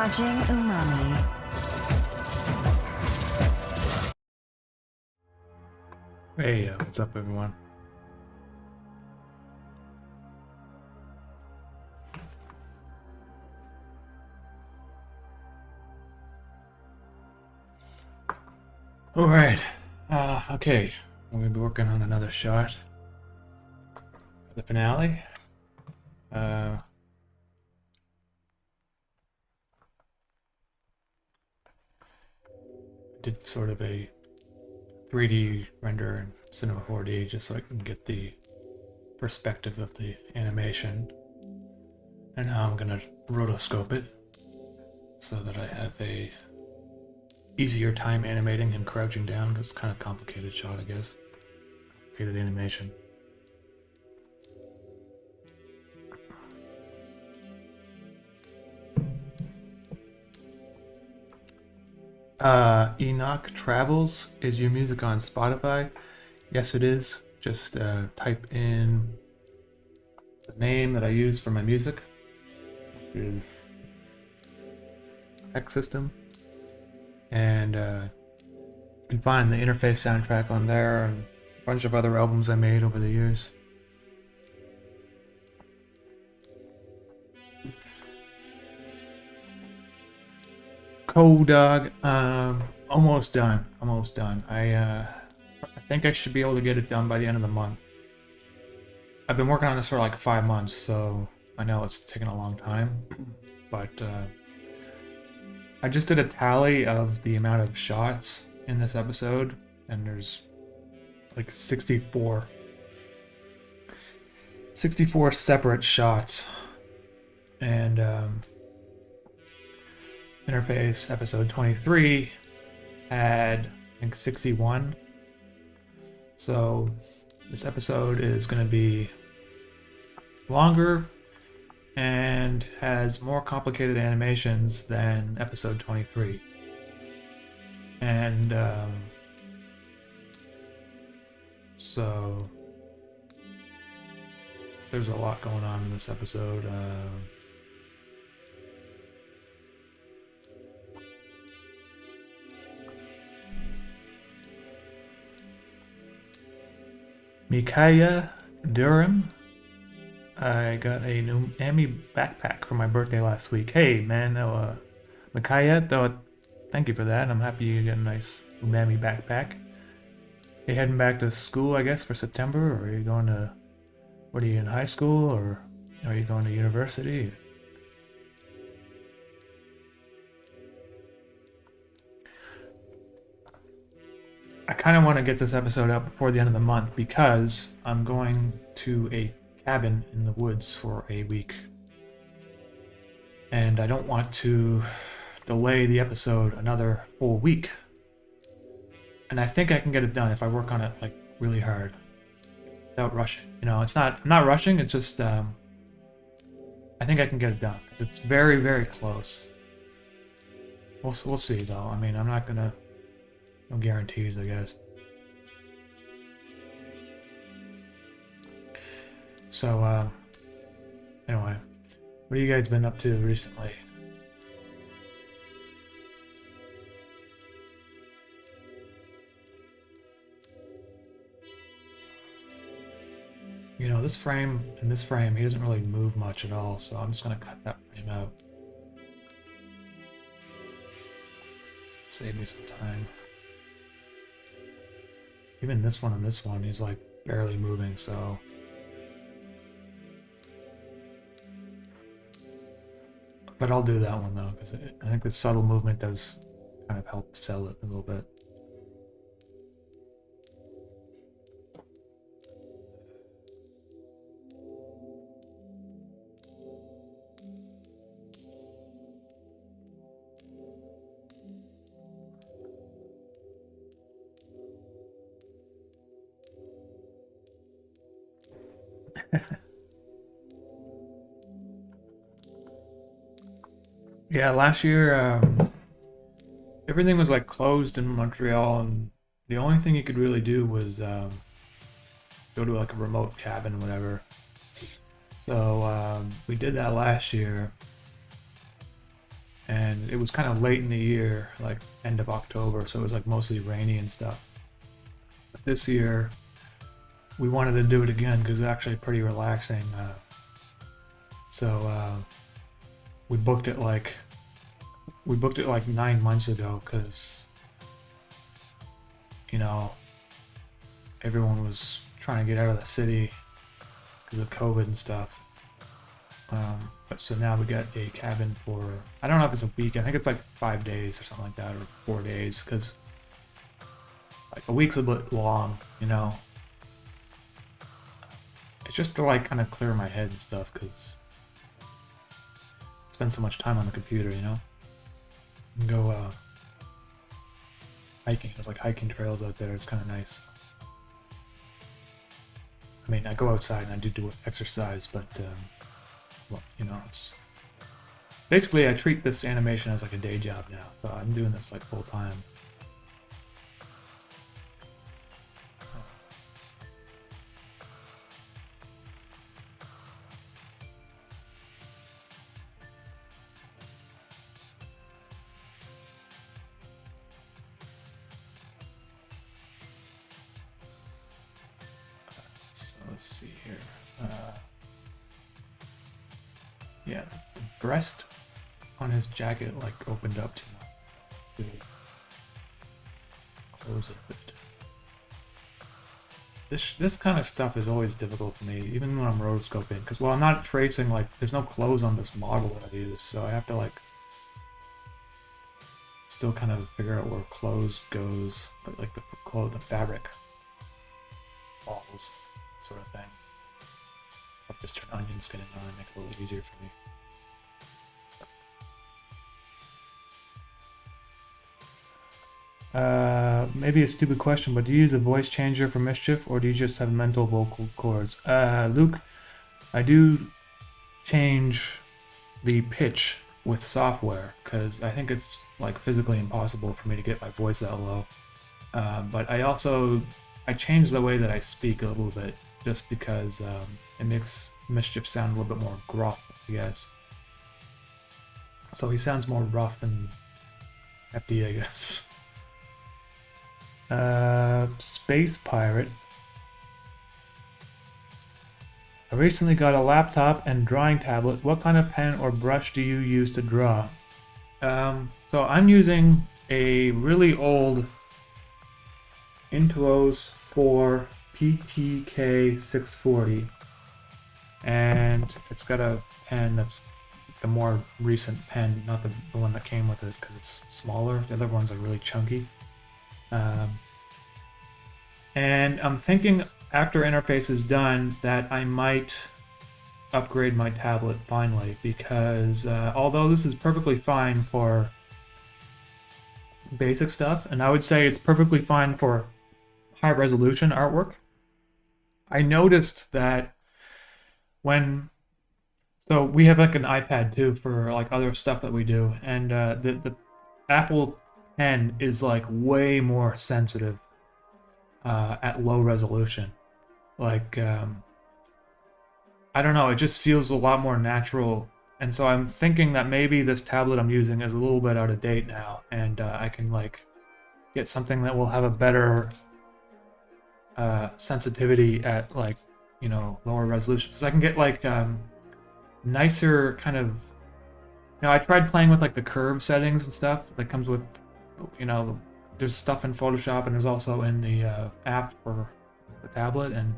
watching Umami. Hey, what's up, everyone? All right. Okay, we're gonna be working on another shot for the finale. Did sort of a 3D render in Cinema 4D just so I can get the perspective of the animation. And now I'm gonna rotoscope it so that I have a easier time animating him crouching down, because it's kind of complicated shot, I guess. Complicated animation. Enoch Travels, is your music on Spotify? Yes, it is. Just type in the name that I use for my music, which is X System, and you can find the interface soundtrack on there and a bunch of other albums I made over the years. Cold Dog, almost done. I think I should be able to get it done by the end of the month. I've been working on this for like 5 months, so I know it's taken a long time, but I just did a tally of the amount of shots in this episode, and there's like 64 separate shots, and interface episode 23 had, I think, 61. So this episode is going to be longer and has more complicated animations than episode 23. And so there's a lot going on in this episode. Micaiah Durham, I got a new Umami backpack for my birthday last week. Hey man, Micaiah, thank you for that. I'm happy you got a nice Umami backpack. You heading back to school, I guess, for September, or are you going to, what are you, in high school, or are you going to university? I kind of want to get this episode out before the end of the month because I'm going to a cabin in the woods for a week. And I don't want to delay the episode another full week. And I think I can get it done if I work on it like really hard without rushing. You know, I'm not rushing, it's just I think I can get it done. It's very, very close. We'll see though. I mean, I'm not gonna, no guarantees, I guess. So, anyway, what have you guys been up to recently? You know, this frame, in this frame, he doesn't really move much at all, so I'm just gonna cut that frame out. Save me some time. Even this one and this one, he's like barely moving, so. But I'll do that one though, because I think the subtle movement does kind of help sell it a little bit. Yeah, last year everything was like closed in Montreal, and the only thing you could really do was go to like a remote cabin, whatever. So we did that last year, and it was kind of late in the year, like end of October, so it was like mostly rainy and stuff. But this year, we wanted to do it again because it's actually pretty relaxing. So we booked it like 9 months ago because, you know, everyone was trying to get out of the city because of COVID and stuff. But so now we got a cabin for, I don't know if it's a week, I think it's like 5 days or something like that, or 4 days, because like a week's a bit long, you know. It's just to like kind of clear my head and stuff, because I spend so much time on the computer, you know. And go hiking. There's like hiking trails out there. It's kind of nice. I mean, I go outside and I do exercise, but well, you know, it's basically I treat this animation as like a day job now. So I'm doing this like full time. So let's see here. Yeah, the breast on his jacket like opened up too much. Close it a bit. This kind of stuff is always difficult for me, even when I'm rotoscoping, because well, I'm not tracing, like there's no clothes on this model that I use, so I have to like still kind of figure out where clothes goes, but like the fabric falls, sort of thing. I'll just turn onion skin on and make it a little easier for me. Maybe a stupid question, but do you use a voice changer for Mischief, or do you just have mental vocal cords? Luke, I do change the pitch with software, because I think it's like physically impossible for me to get my voice that low. But I change the way that I speak a little bit, just because it makes Mischief sound a little bit more gruff, I guess. So he sounds more rough and hefty, I guess. Space Pirate. I recently got a laptop and drawing tablet. What kind of pen or brush do you use to draw? So I'm using a really old Intuos 4 PTK 640, and it's got a pen that's the more recent pen, not the one that came with it, because it's smaller. The other ones are really chunky. And I'm thinking after interface is done that I might upgrade my tablet finally, because although this is perfectly fine for basic stuff, and I would say it's perfectly fine for high resolution artwork, I noticed that so we have like an iPad too for like other stuff that we do, and the Apple Pen is like way more sensitive at low resolution. Like I don't know, it just feels a lot more natural, and so I'm thinking that maybe this tablet I'm using is a little bit out of date now, and I can like get something that will have a better sensitivity at like, you know, lower resolution, so I can get like nicer kind of, you know, I tried playing with like the curve settings and stuff that comes with, you know, there's stuff in Photoshop and there's also in the app for the tablet, and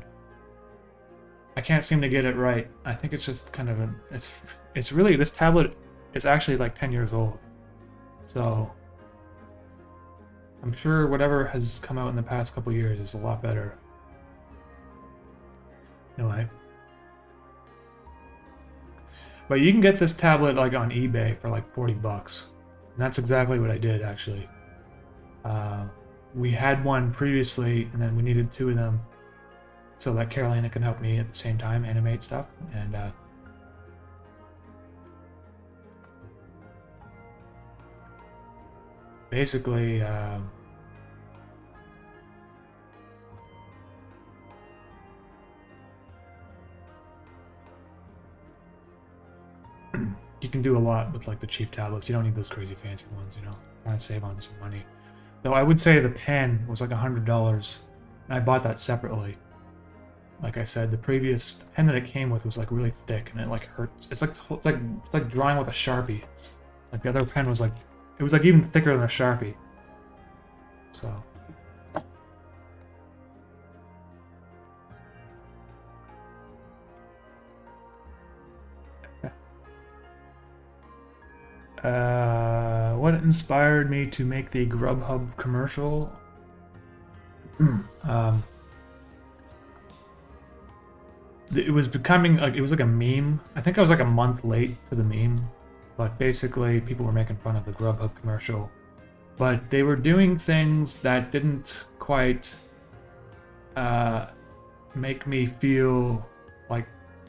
I can't seem to get it right. I think it's just kind of it's really, this tablet is actually like 10 years old, so I'm sure whatever has come out in the past couple years is a lot better. Anyway, but you can get this tablet like on eBay for like 40 bucks, and that's exactly what I did actually. We had one previously, and then we needed 2 of them so that Carolina can help me at the same time animate stuff, and basically you can do a lot with like the cheap tablets. You don't need those crazy fancy ones, you know. Trying to save on some money. Though I would say the pen was like $100, and I bought that separately. Like I said, the previous pen that it came with was like really thick, and it like hurts. It's like drawing with a Sharpie. Like the other pen was like, it was like even thicker than a Sharpie. So. What inspired me to make the Grubhub commercial? It was becoming like, it was like a meme. I think I was like a month late to the meme, but basically people were making fun of the Grubhub commercial, but they were doing things that didn't quite make me feel like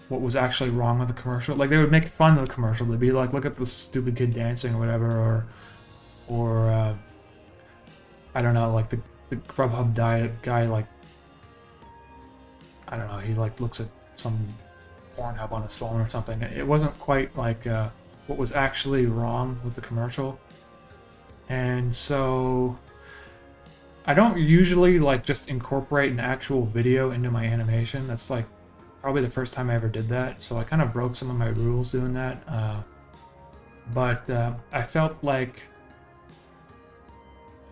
what was actually wrong with the commercial. Like they would make fun of the commercial. They'd be like, look at this stupid kid dancing or whatever, or I don't know, like the Grubhub diet guy, like, I don't know, he like looks at some Pornhub on his phone or something. It wasn't quite like what was actually wrong with the commercial. And so I don't usually like just incorporate an actual video into my animation. That's like probably the first time I ever did that. So I kind of broke some of my rules doing that. But I felt like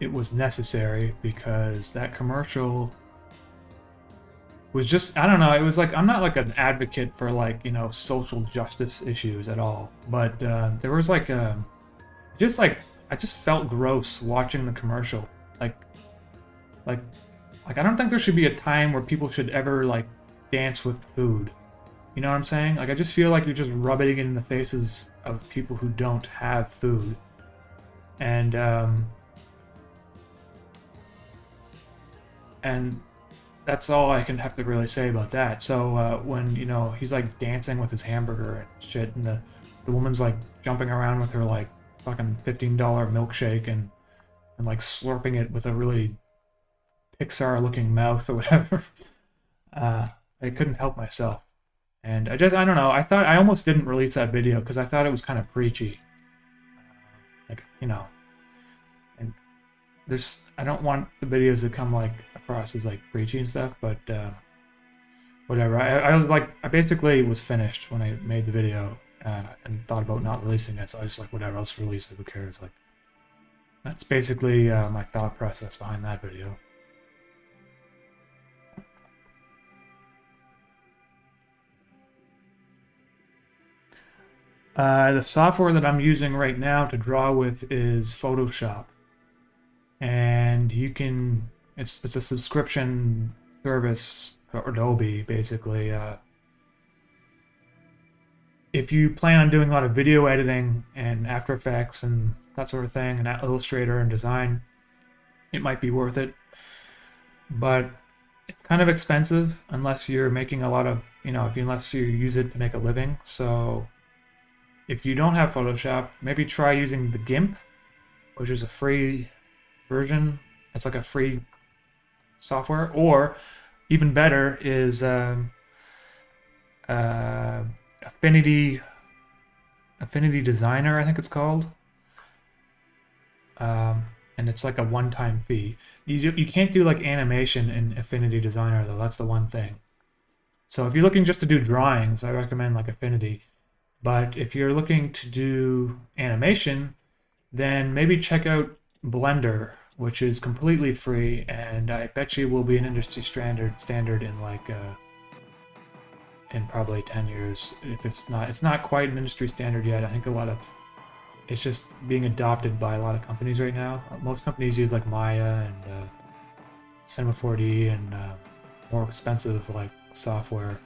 it was necessary because that commercial was just, I don't know, it was like, I'm not like an advocate for like, you know, social justice issues at all, but there was like just like, I just felt gross watching the commercial. Like I don't think there should be a time where people should ever like dance with food. You know what I'm saying? Like I just feel like you're just rubbing it in the faces of people who don't have food. And that's all I can have to really say about that. So when, you know, he's like dancing with his hamburger and shit, and the woman's like jumping around with her like fucking $15 milkshake and like slurping it with a really Pixar looking mouth or whatever. I couldn't help myself. And I don't know, I almost didn't release that video because I thought it was kind of preachy. Like, you know, and I don't want the videos to come like across as like preachy and stuff, but whatever. I was like, I basically was finished when I made the video and thought about not releasing it, so I was just like, whatever, I'll just release it, who cares? Like, that's basically my thought process behind that video. The software that I'm using right now to draw with is Photoshop, and you can, it's a subscription service for Adobe, basically. If you plan on doing a lot of video editing and After Effects and that sort of thing, and Illustrator and design, it might be worth it. But it's kind of expensive unless you're making a lot of, you know, unless you use it to make a living. So if you don't have Photoshop, maybe try using the GIMP, which is a free version. It's like a free software. Or even better is Affinity Designer, I think it's called. And it's like a one-time fee. You can't do like animation in Affinity Designer though. That's the one thing. So if you're looking just to do drawings, I recommend like Affinity. But if you're looking to do animation, then maybe check out Blender, which is completely free, and I bet you will be an industry standard in like in probably 10 years. If it's not quite an industry standard yet. I think it's just being adopted by a lot of companies right now. Most companies use like Maya and Cinema 4D and more expensive like software.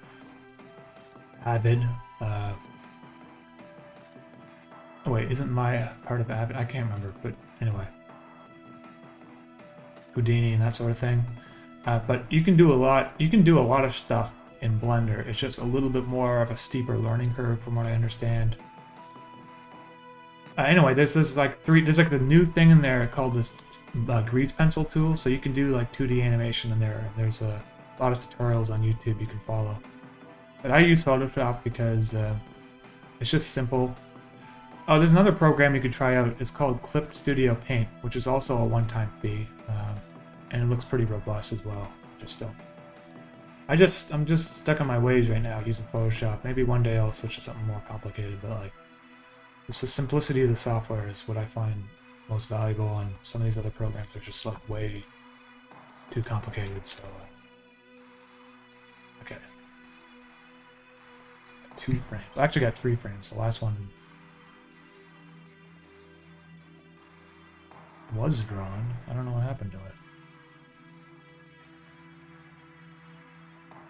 Avid. Oh wait, isn't Maya part of Avid? I can't remember, but anyway. Houdini and that sort of thing. But you can do a lot. You can do a lot of stuff in Blender. It's just a little bit more of a steeper learning curve, from what I understand. Anyway, there's like the new thing in there called this grease pencil tool, so you can do like 2D animation in there. There's a lot of tutorials on YouTube you can follow. But I use Photoshop because it's just simple. Oh, there's another program you could try out. It's called Clip Studio Paint, which is also a one-time fee, and it looks pretty robust as well. I'm just stuck in my ways right now using Photoshop. Maybe one day I'll switch to something more complicated, but like, it's the simplicity of the software is what I find most valuable, and some of these other programs are just like way too complicated. So, okay, 2 frames. I actually got 3 frames. The last one was drawn. I don't know what happened to it.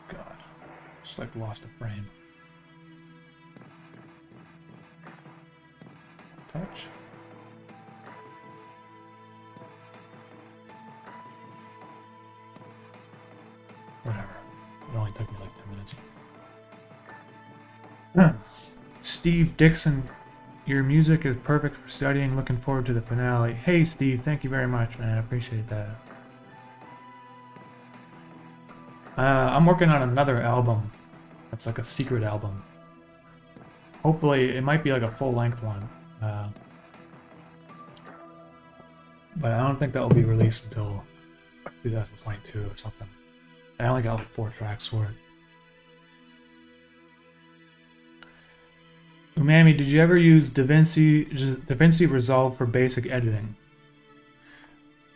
God, just like lost a frame. Touch. Whatever. It only took me like 10 minutes. Steve Dixon, your music is perfect for studying. Looking forward to the finale. Hey Steve, thank you very much, man. I appreciate that. I'm working on another album. It's like a secret album. Hopefully, it might be like a full-length one. But I don't think that will be released until 2022 or something. I only got like 4 tracks for it. Umami, did you ever use DaVinci Resolve for basic editing?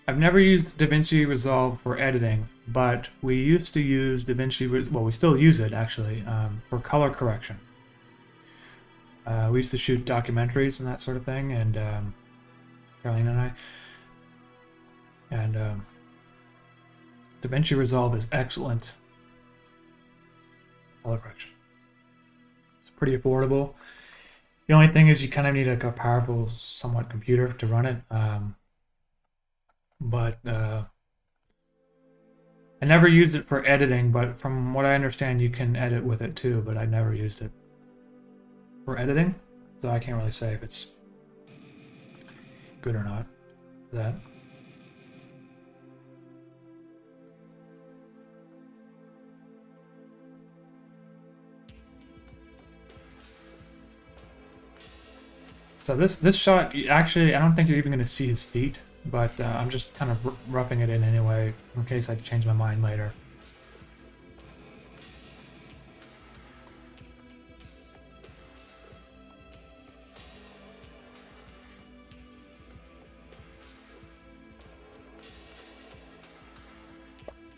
I've never used DaVinci Resolve for editing, but we used to use well, we still use it actually, for color correction. We used to shoot documentaries and that sort of thing, and Caroline and I. And DaVinci Resolve is excellent color correction. It's pretty affordable. The only thing is you kind of need like a powerful, somewhat computer to run it. But I never used it for editing, but from what I understand, you can edit with it too, but I never used it for editing, so I can't really say if it's good or not for that. So this shot, actually, I don't think you're even going to see his feet, but I'm just kind of roughing it in anyway, in case I change my mind later.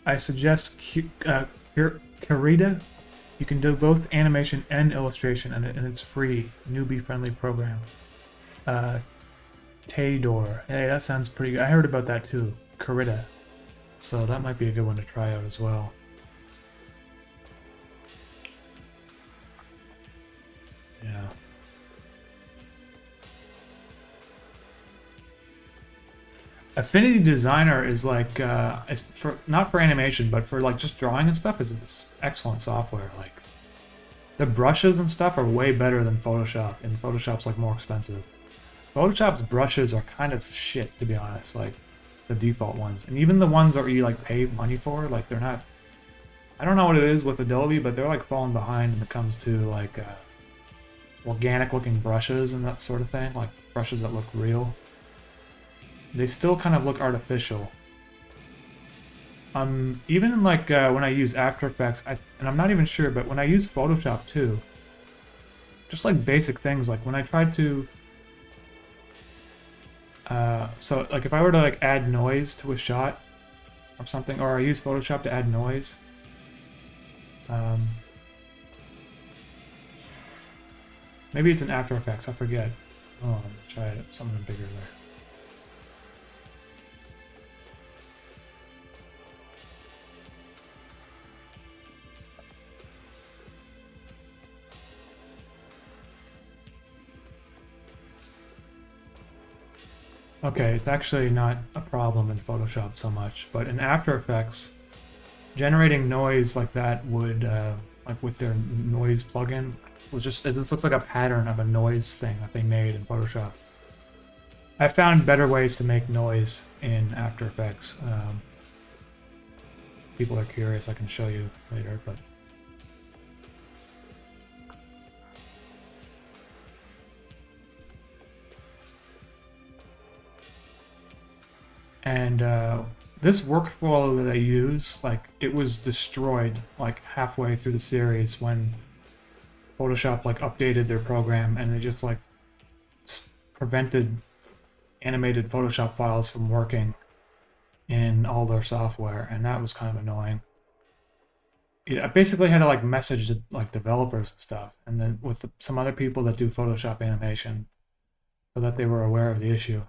I suggest Karita. You can do both animation and illustration, and it's free, newbie-friendly program. Taydor. Hey, that sounds pretty good. I heard about that too. Karita. So that might be a good one to try out as well. Yeah. Affinity Designer is like it's for not for animation, but for like just drawing and stuff. Is excellent software. Like the brushes and stuff are way better than Photoshop, and Photoshop's like more expensive. Photoshop's brushes are kind of shit, to be honest. Like the default ones, and even the ones that you like pay money for, like they're not. I don't know what it is with Adobe, but they're like falling behind when it comes to like organic-looking brushes and that sort of thing, like brushes that look real. They still kind of look artificial. Even in like when I use After Effects, and I'm not even sure, but when I use Photoshop too, just like basic things, like when I tried to, so like if I were to like add noise to a shot or something, or I use Photoshop to add noise, maybe it's in After Effects, I forget. Oh, let me try something bigger there. Okay, it's actually not a problem in Photoshop so much, but in After Effects, generating noise like that would, like with their noise plugin, was just, it just looks like a pattern of a noise thing that they made in Photoshop. I found better ways to make noise in After Effects. People are curious, I can show you later, but... and this workflow that I use, like, it was destroyed like halfway through the series when Photoshop like updated their program, and they just like prevented animated Photoshop files from working in all their software, and that was kind of annoying. I basically had to like message like developers and stuff, and then with some other people that do Photoshop animation, so that they were aware of the issue.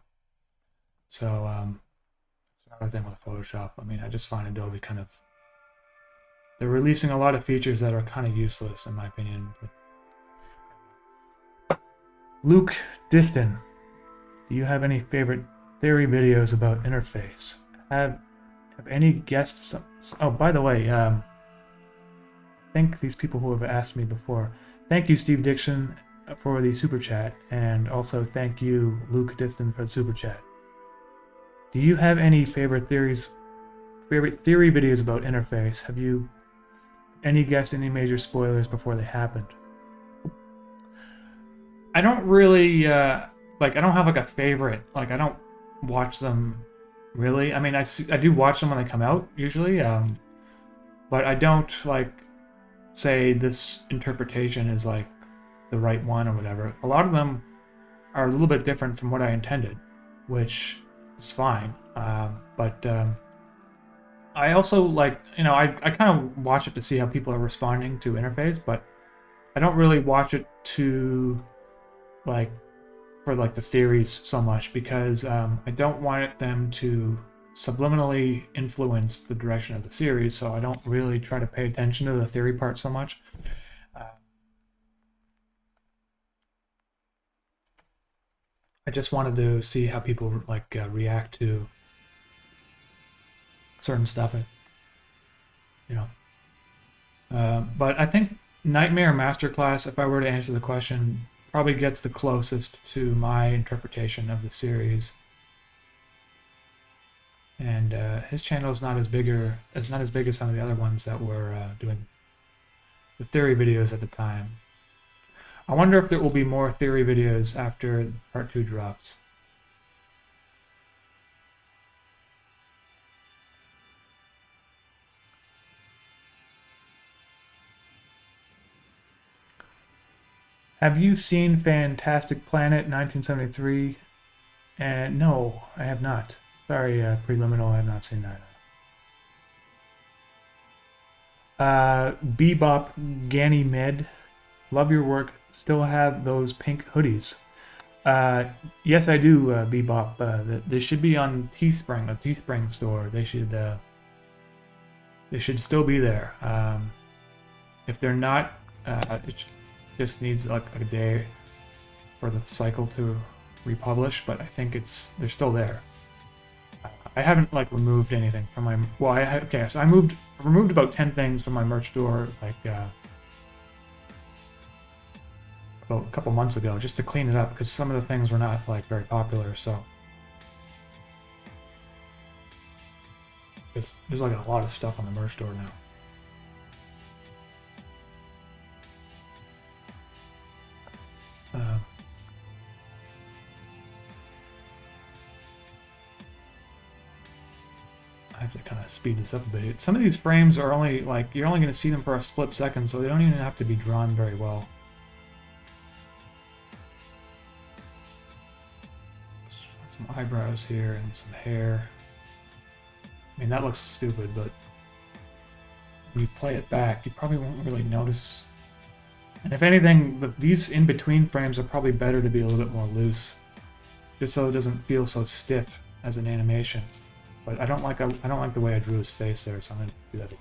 So that's another thing with Photoshop. I mean, I just find Adobe kind of, they're releasing a lot of features that are kind of useless in my opinion. But Luke Diston, do you have any favorite theory videos about interface? Have any guests? Oh, by the way, thank these people who have asked me before. Thank you, Steve Dixon, for the super chat, and also thank you, Luke Diston, for the super chat. Do you have any favorite theory videos about interface? Have you any guessed any major spoilers before they happened? I don't really like. I don't have like a favorite. Like, I don't watch them really. I mean, I do watch them when they come out usually, but I don't like say this interpretation is like the right one or whatever. A lot of them are a little bit different from what I intended, which is fine. But I also like, you know, I kind of watch it to see how people are responding to interface, but I don't really watch it to like for like the theories so much, because I don't want them to subliminally influence the direction of the series, so I don't really try to pay attention to the theory part so much. I just wanted to see how people like react to certain stuff, you know. But I think Nightmare Masterclass, if I were to answer the question, probably gets the closest to my interpretation of the series. And his channel is not as big as some of the other ones that were doing the theory videos at the time. I wonder if there will be more theory videos after part 2 drops. Have you seen Fantastic Planet 1973? And no, I have not. Sorry, Preliminal, I have not seen that. Bebop Ganymede, love your work. Still have those pink hoodies. Yes, I do, Bebop. They should be on Teespring, a Teespring store. They should still be there. If they're not, it just needs like a day for the cycle to republish, but I think they're still there. I haven't like removed anything from my, well, okay, so I removed about 10 things from my merch store like about a couple months ago, just to clean it up, because some of the things were not like very popular. So there's like a lot of stuff on the merch store now. I have to kind of speed this up a bit. Some of these frames are only like, you're only going to see them for a split second, so they don't even have to be drawn very well. Some eyebrows here and some hair. I mean, that looks stupid, but when you play it back, you probably won't really notice. And if anything, these in-between frames are probably better to be a little bit more loose, just so it doesn't feel so stiff as an animation. But I don't like the way I drew his face there, so I'm gonna do that again.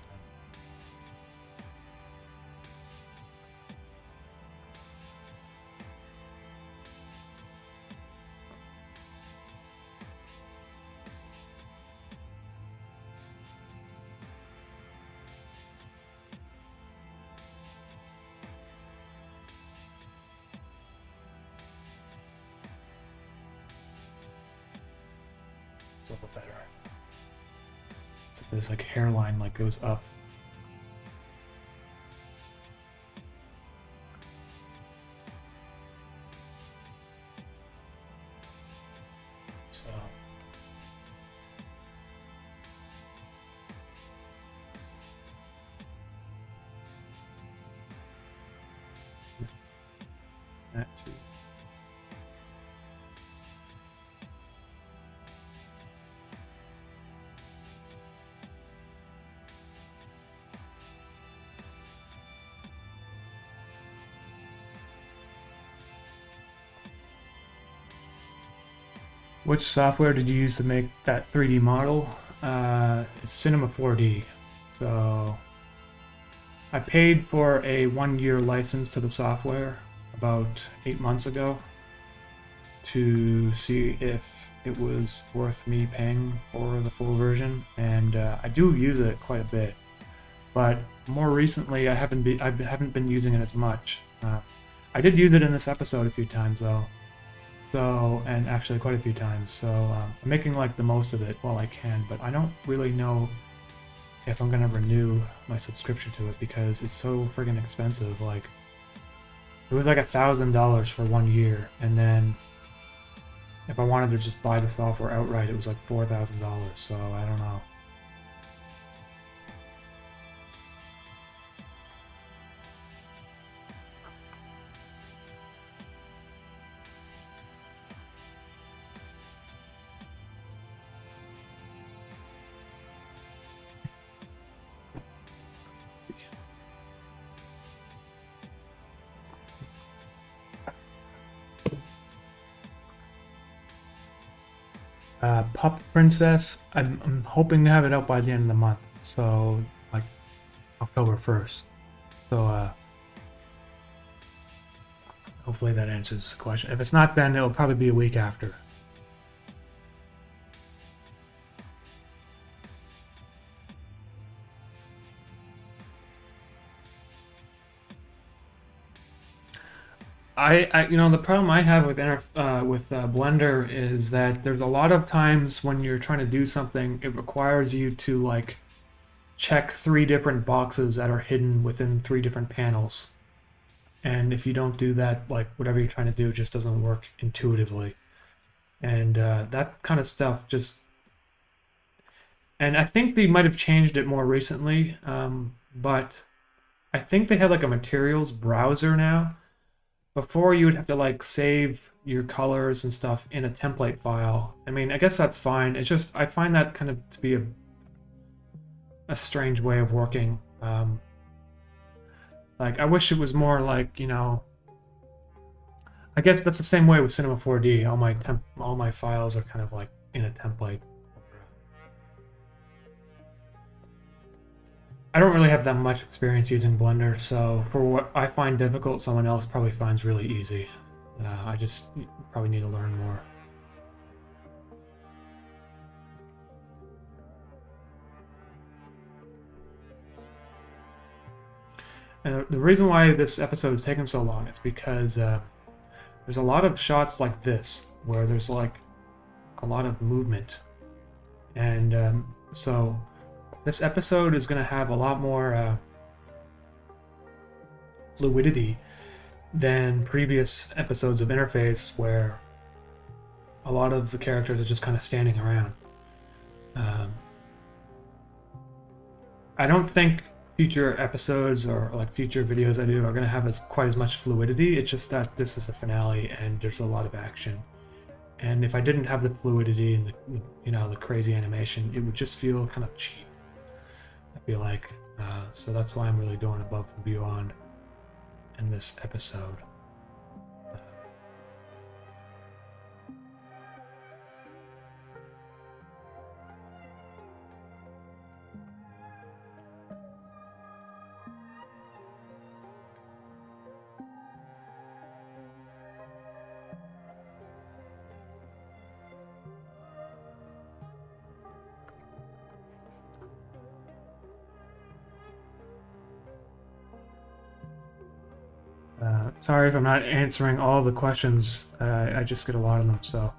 It's a little better. So this like hairline like goes up. So that too. Which software did you use to make that 3D model? It's Cinema 4D. So I paid for a 1-year license to the software about 8 months ago to see if it was worth me paying for the full version, and I do use it quite a bit. But more recently, I haven't been using it as much. I did use it in this episode a few times though. So, and actually quite a few times, so I'm making like the most of it while I can, but I don't really know if I'm gonna renew my subscription to it because it's so friggin' expensive. Like, it was like $1,000 for 1 year, and then if I wanted to just buy the software outright, it was like $4,000, so I don't know. Pup Princess, I'm hoping to have it out by the end of the month, so like October 1st. So hopefully that answers the question. If it's not then, it'll probably be a week after. The problem I have with Blender is that there's a lot of times when you're trying to do something, it requires you to like check 3 different boxes that are hidden within 3 different panels. And if you don't do that, like whatever you're trying to do just doesn't work intuitively. And that kind of stuff just... And I think they might have changed it more recently, but I think they have like a materials browser now. Before, you would have to like save your colors and stuff in a template file. I mean, I guess that's fine. It's just I find that kind of to be a strange way of working. Like, I wish it was more like, you know, I guess that's the same way with Cinema 4D. All my files are kind of like in a template. I don't really have that much experience using Blender, so for what I find difficult, someone else probably finds really easy. I just probably need to learn more. And the reason why this episode is taking so long is because there's a lot of shots like this, where there's like a lot of movement. And so this episode is going to have a lot more fluidity than previous episodes of Interface, where a lot of the characters are just kind of standing around. I don't think future episodes or like future videos I do are going to have quite as much fluidity. It's just that this is a finale and there's a lot of action. And if I didn't have the fluidity and the crazy animation, it would just feel kind of cheap, I feel like. So that's why I'm really going above and beyond in this episode. Sorry if I'm not answering all the questions. I just get a lot of them, so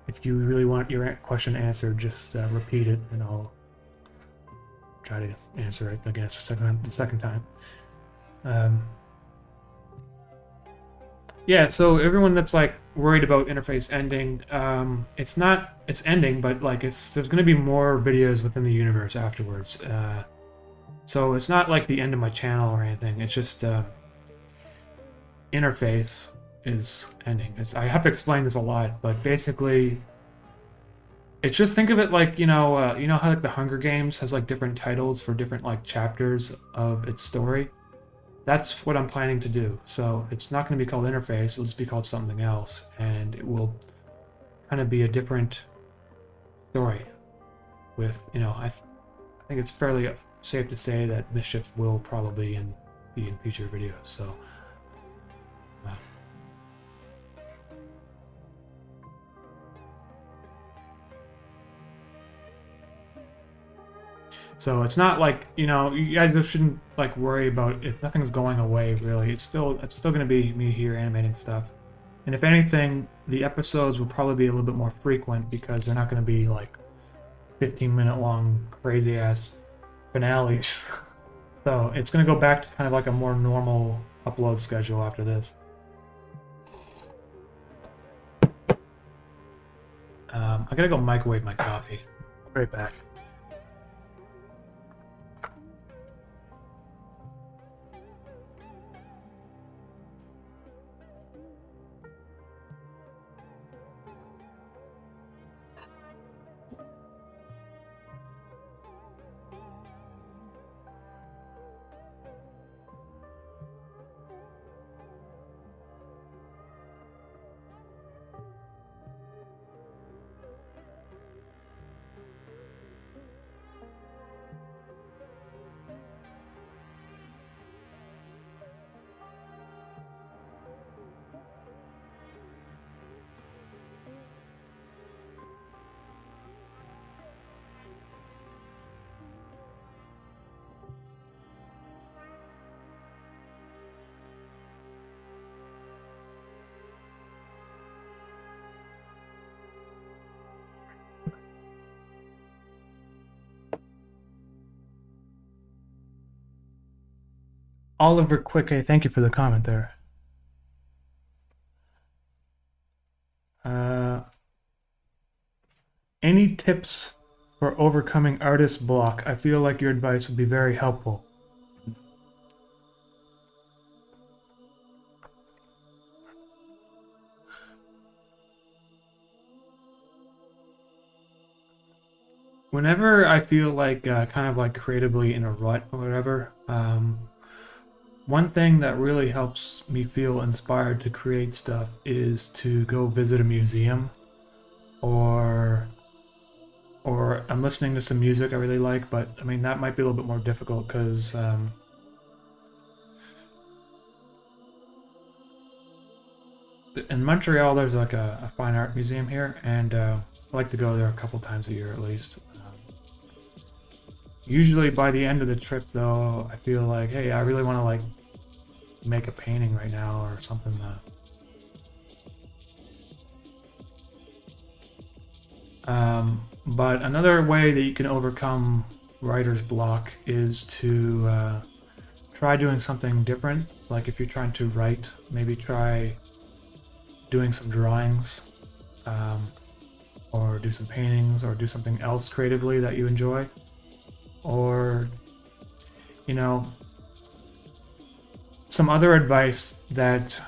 if you really want your question answered, just repeat it and I'll try to answer it, I guess, the second time. Yeah, so everyone that's like worried about Interface ending, it's ending, but like there's going to be more videos within the universe afterwards. So it's not like the end of my channel or anything. It's just Interface is ending. I have to explain this a lot, but basically, it's just think of it like you know how like the Hunger Games has like different titles for different like chapters of its story. That's what I'm planning to do. So it's not going to be called Interface. It'll just be called something else, and it will kind of be a different story. With I think it's fairly safe to say that Mischief will probably be in future videos. So. So it's not like, you guys shouldn't like worry about if nothing's going away really. It's still gonna be me here animating stuff. And if anything, the episodes will probably be a little bit more frequent because they're not gonna be like 15-minute long crazy ass finales. So it's gonna go back to kind of like a more normal upload schedule after this. I gotta go microwave my coffee. I'll be right back. Oliver Quick, thank you for the comment there. Any tips for overcoming artist block? I feel like your advice would be very helpful. Whenever I feel like kind of like creatively in a rut or whatever, one thing that really helps me feel inspired to create stuff is to go visit a museum, or I'm listening to some music I really like, but I mean that might be a little bit more difficult because in Montreal there's like a fine art museum here, and I like to go there a couple times a year at least. Usually by the end of the trip though, I feel like, hey, I really want to like make a painting right now or something. But another way that you can overcome writer's block is to try doing something different. Like if you're trying to write, maybe try doing some drawings, or do some paintings, or do something else creatively that you enjoy. Or, some other advice that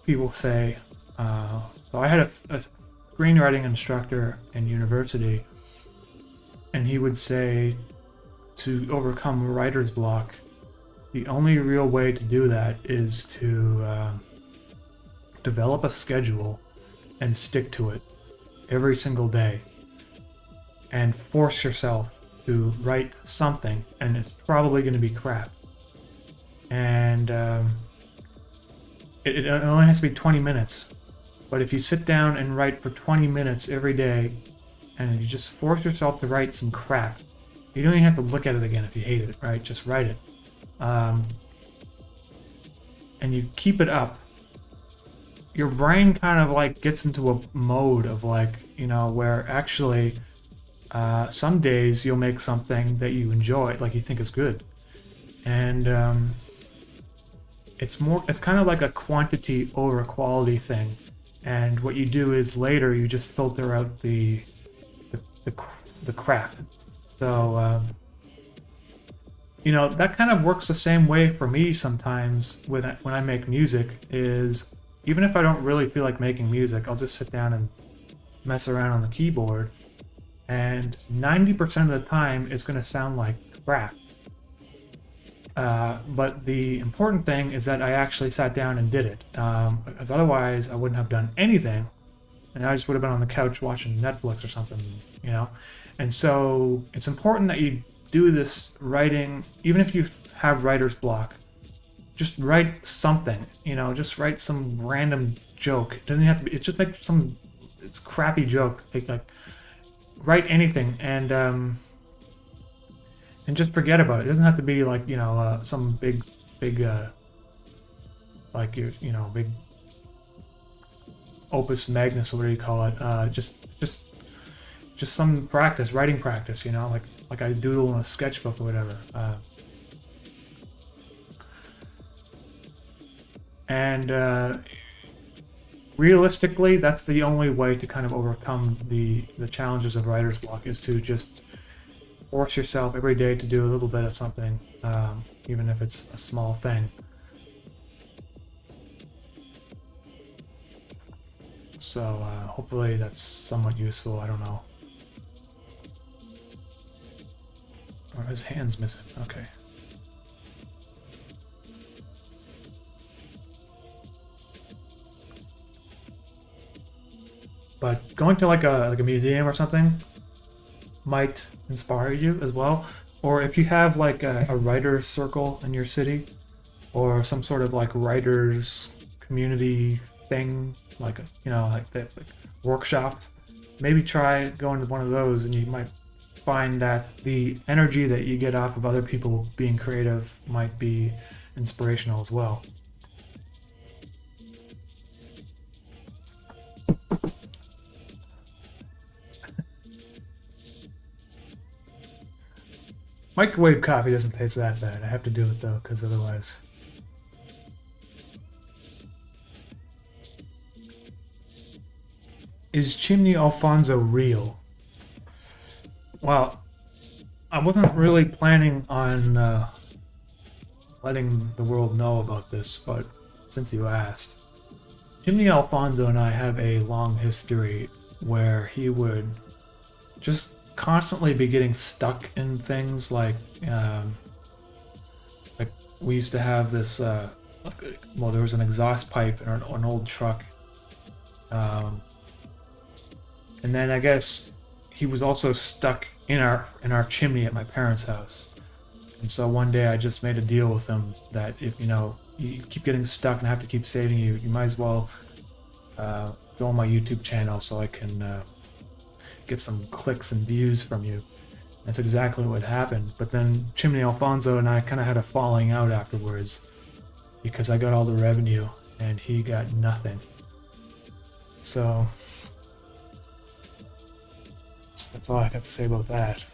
people say. So I had a screenwriting instructor in university, and he would say to overcome writer's block, the only real way to do that is to develop a schedule and stick to it every single day and force yourself to write something, and it's probably going to be crap. And it only has to be 20 minutes. But if you sit down and write for 20 minutes every day, and you just force yourself to write some crap, you don't even have to look at it again if you hate it, right? Just write it. And you keep it up, your brain kind of like gets into a mode of like, where actually some days you'll make something that you enjoy, like you think is good. And it's kind of like a quantity over quality thing. And what you do is later you just filter out the crap. So that kind of works the same way for me sometimes when I make music. Is even if I don't really feel like making music, I'll just sit down and mess around on the keyboard, and 90% of the time it's going to sound like crap. But the important thing is that I actually sat down and did it, because otherwise I wouldn't have done anything, and I just would have been on the couch watching Netflix or something, you know? And so it's important that you do this writing, even if you have writer's block. Just write something, you know, just write some random joke. It doesn't have to be, it's just like some it's crappy joke. Like write anything and just forget about it. It doesn't have to be like, you know, some big like you know, big opus magnus or whatever you call it. Just some practice, writing practice, you know, like I doodle in a sketchbook or whatever. And realistically, that's the only way to kind of overcome the challenges of writer's block, is to just force yourself every day to do a little bit of something, even if it's a small thing. So hopefully that's somewhat useful. I don't know. Or his hand's missing. Okay. But going to like a museum or something might inspire you as well. Or if you have like a writer's circle in your city, or some sort of like writers community thing, like you know, like workshops, maybe try going to one of those, and you might find that the energy that you get off of other people being creative might be inspirational as well. Microwave coffee doesn't taste that bad. I have to do it though, because otherwise. Is Chimney Alfonso real? Well, I wasn't really planning on letting the world know about this, but since you asked, Chimney Alfonso and I have a long history where he would just constantly be getting stuck in things like we used to have this well, there was an exhaust pipe in an old truck, and then I guess he was also stuck in our chimney at my parents' house. And so one day I just made a deal with him that if you know you keep getting stuck and I have to keep saving you, you might as well go on my YouTube channel so I can get some clicks and views from you. That's exactly what happened. But then Chimney Alfonso and I kind of had a falling out afterwards because I got all the revenue and he got nothing. So that's all I got to say about that.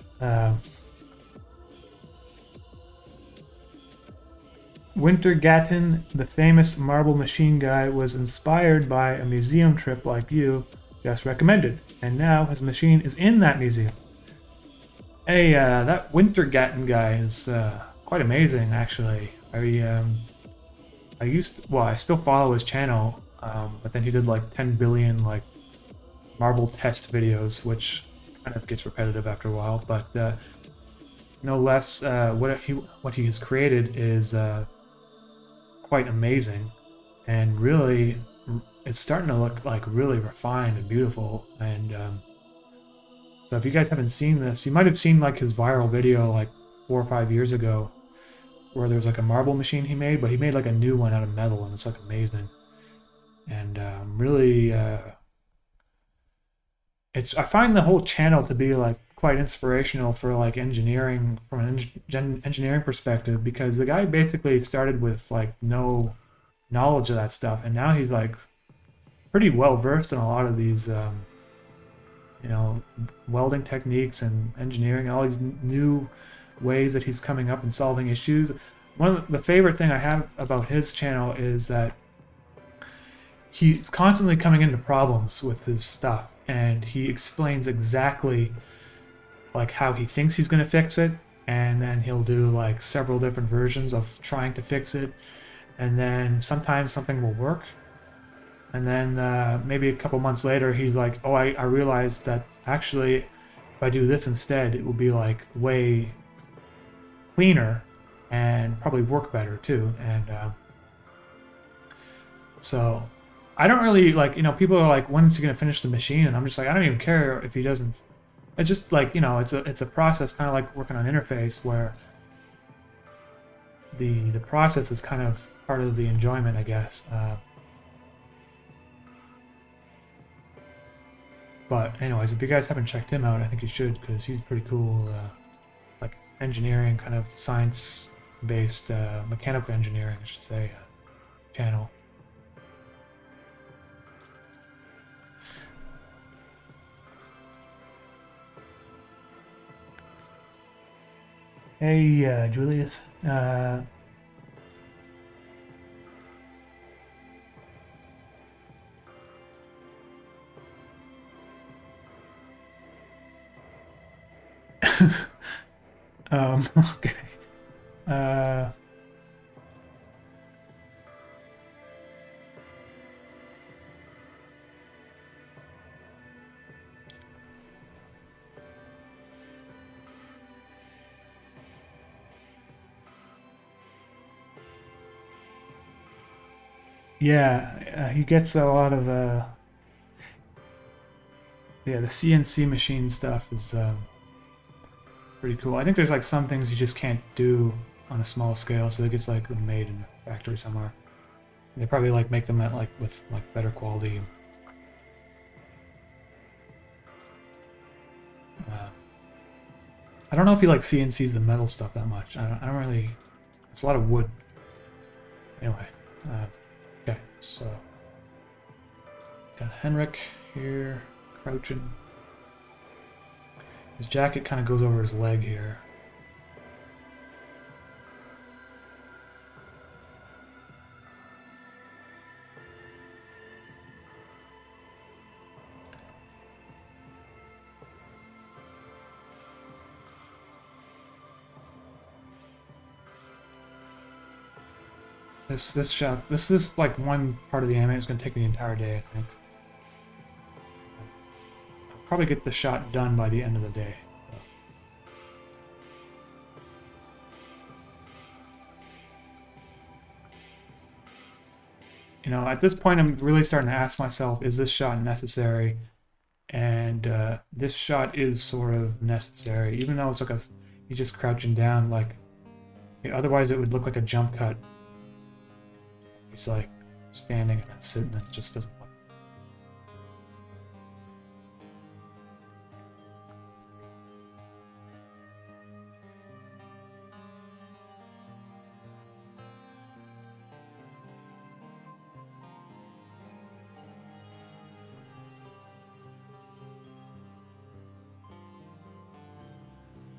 Wintergatten, the famous marble machine guy, was inspired by a museum trip like you just recommended, and now his machine is in that museum. Hey, that Wintergatten guy is quite amazing, actually. I still follow his channel, but then he did like 10 billion like marble test videos, which kind of gets repetitive after a while. But no less, what he has created is quite amazing, and really, it's starting to look like really refined and beautiful. And so if you guys haven't seen this, you might have seen like his viral video like 4 or 5 years ago where there was like a marble machine he made, but he made like a new one out of metal, and it's like amazing. And really, I find the whole channel to be like quite inspirational for like engineering, from an engineering perspective, because the guy basically started with like no knowledge of that stuff, and now he's like pretty well versed in a lot of these you know, welding techniques and engineering, all these new ways that he's coming up and solving issues. One of the favorite thing I have about his channel is that he's constantly coming into problems with his stuff, and he explains exactly like how he thinks he's going to fix it, and then he'll do like several different versions of trying to fix it, and then sometimes something will work, And then maybe a couple months later, he's like, oh, I realized that actually, if I do this instead, it will be like way cleaner and probably work better too. And so I don't really like, people are like, when is he going to finish the machine? And I'm just like, I don't even care if he doesn't. It's just like, it's a process, kind of like working on interface, where the process is kind of part of the enjoyment, I guess. But anyways, if you guys haven't checked him out, I think you should, because he's pretty cool. Like engineering, kind of science-based, mechanical engineering, I should say, channel. Hey, Julius. Okay. Uh, yeah, he gets a lot of, yeah, the CNC machine stuff is pretty cool. I think there's like some things you just can't do on a small scale, so it gets like made in a factory somewhere. They probably like make them at like with like better quality. I don't know if he like CNCs the metal stuff that much. I don't really. It's a lot of wood. Anyway, okay, so got Henrik here crouching. His jacket kind of goes over his leg here. This shot, this is like one part of the anime. It's gonna take me the entire day, I think. I'll probably get the shot done by the end of the day. At this point, I'm really starting to ask myself, is this shot necessary? And this shot is sort of necessary, even though it's like he's just crouching down. Like, otherwise it would look like a jump cut. He's like standing and then sitting, and it just doesn't look.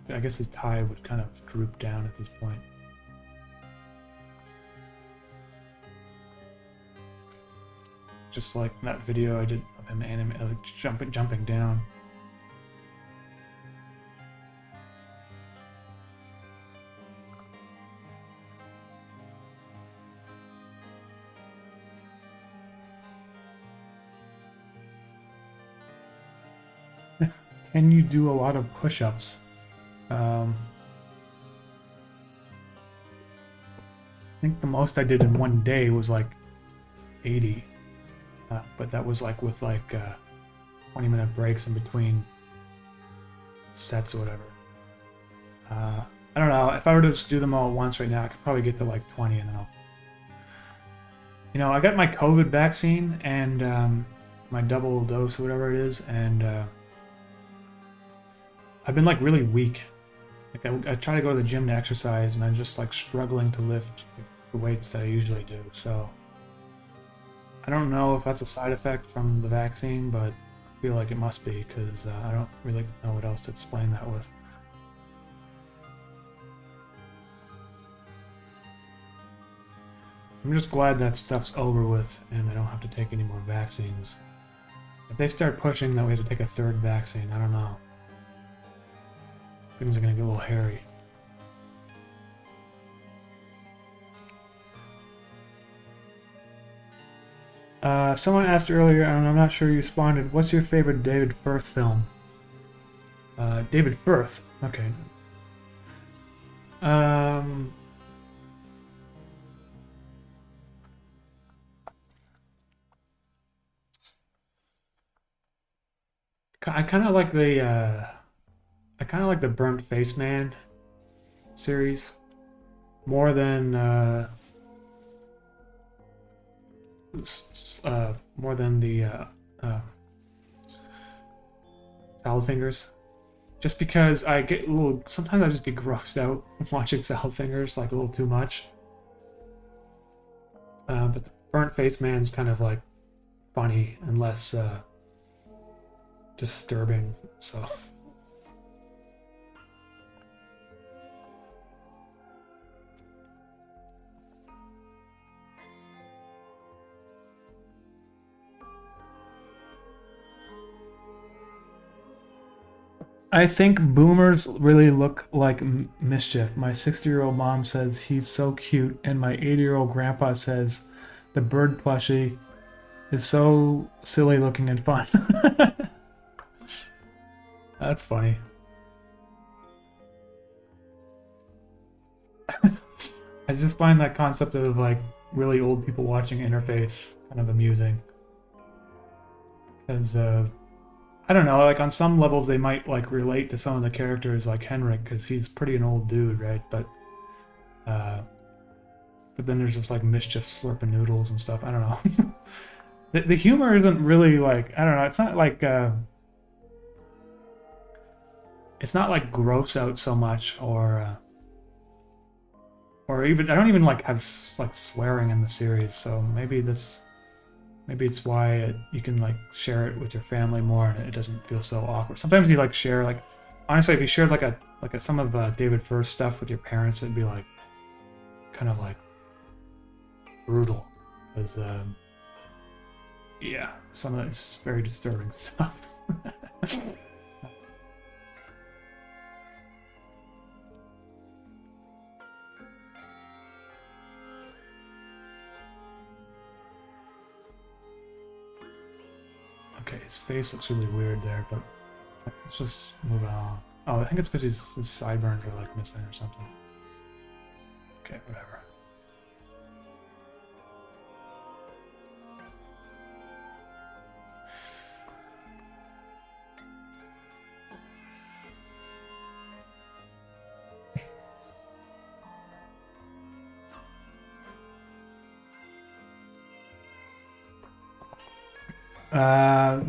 I guess his tie would kind of droop down at this point. Just like that video I did of him jumping down. Can you do a lot of push-ups? I think the most I did in one day was like 80. But that was like with like 20-minute breaks in between sets or whatever. I don't know. If I were to just do them all at once right now, I could probably get to like 20, and then I got my COVID vaccine and my double dose or whatever it is, and I've been like really weak. Like I try to go to the gym to exercise, and I'm just like struggling to lift the weights that I usually do. So I don't know if that's a side effect from the vaccine, but I feel like it must be, because I don't really know what else to explain that with. I'm just glad that stuff's over with and I don't have to take any more vaccines. If they start pushing that we have to take a third vaccine, I don't know. Things are gonna get a little hairy. Someone asked earlier, and I'm not sure you responded, what's your favorite David Firth film? David Firth? Okay. I kind of like the Burnt Face Man series more than the Salad Fingers. Just because I get a little, sometimes I just get grossed out watching Salad Fingers, like a little too much. But the Burnt Face Man's kind of like funny and less disturbing, so. I think boomers really look like Mischief. My 60-year-old mom says he's so cute, and my 80-year-old grandpa says the bird plushie is so silly looking and fun. That's funny. I just find that concept of like really old people watching Interface kind of amusing. Because I don't know, like on some levels they might like relate to some of the characters like Henrik, because he's pretty an old dude, right? But then there's just like Mischief slurping noodles and stuff. I don't know. the humor isn't really like, I don't know, it's not like gross out so much, or even I don't even like have like swearing in the series, so maybe it's why you can like share it with your family more and it doesn't feel so awkward. Sometimes you like share, like, honestly, if you shared like some of David Firth's stuff with your parents, it'd be like kind of like brutal, because yeah, some of it's very disturbing stuff. Okay, his face looks really weird there, but let's just move on. Oh, I think it's because his sideburns are like missing or something. Okay, whatever.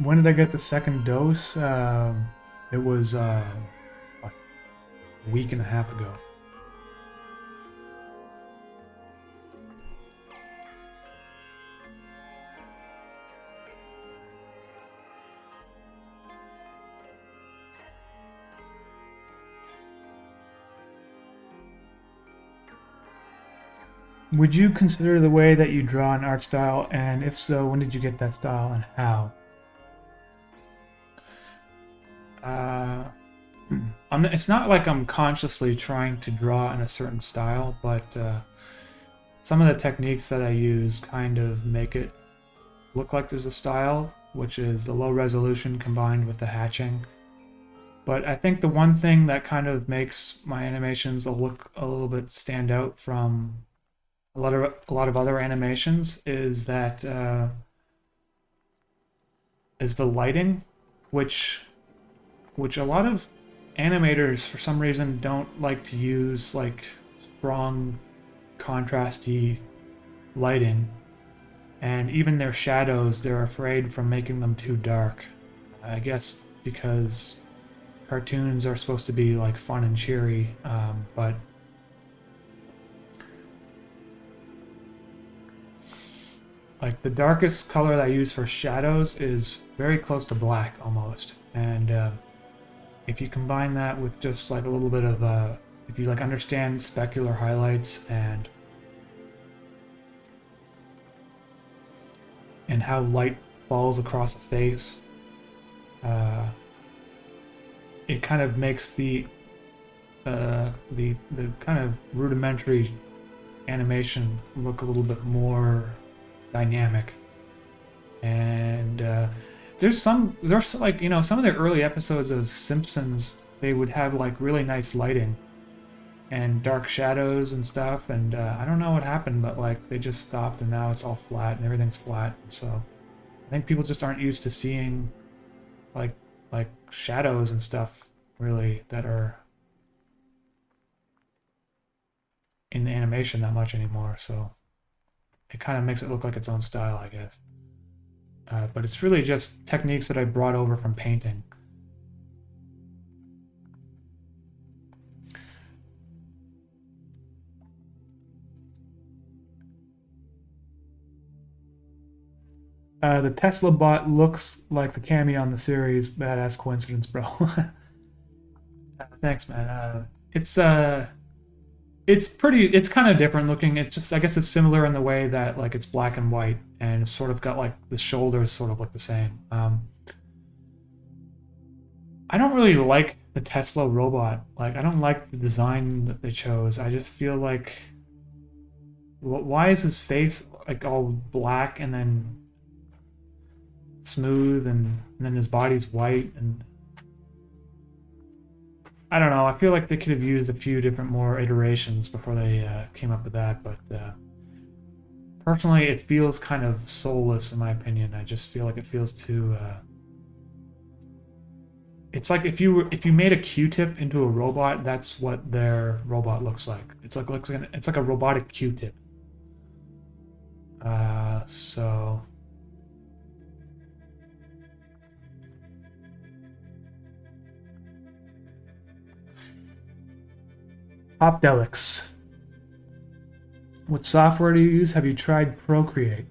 When did I get the second dose? It was a week and a half ago. Would you consider the way that you draw an art style, and if so, when did you get that style and how? It's not like I'm consciously trying to draw in a certain style, but some of the techniques that I use kind of make it look like there's a style, which is the low resolution combined with the hatching. But I think the one thing that kind of makes my animations look a little bit stand out from a lot of other animations is that is the lighting, which a lot of animators for some reason don't like to use like strong contrasty lighting, and even their shadows, they're afraid from making them too dark. I guess because cartoons are supposed to be like fun and cheery, but like the darkest color that I use for shadows is very close to black almost, and if you combine that with just like a little bit of if you like understand specular highlights and how light falls across a face, it kind of makes the kind of rudimentary animation look a little bit more dynamic. And there's like, some of the early episodes of Simpsons, they would have like really nice lighting and dark shadows and stuff. And I don't know what happened, but like they just stopped, and now it's all flat and everything's flat. So I think people just aren't used to seeing like shadows and stuff really that are in the animation that much anymore. So it kind of makes it look like its own style, I guess. But it's really just techniques that I brought over from painting. The Tesla bot looks like the cameo on the series. Badass coincidence, bro. Thanks, man. It's kind of different looking. It's just, I guess it's similar in the way that like it's black and white, and it's sort of got like the shoulders sort of look the same. I don't really like the Tesla robot. Like, I don't like the design that they chose. I just feel like, why is his face like all black and then smooth, and then his body's white? And I don't know. I feel like they could have used a few different more iterations before they came up with that. But personally, it feels kind of soulless in my opinion. I just feel like it feels too. It's like if you made a Q-tip into a robot, that's what their robot looks like. It's like a robotic Q-tip. So. Opdelics. What software do you use? Have you tried Procreate?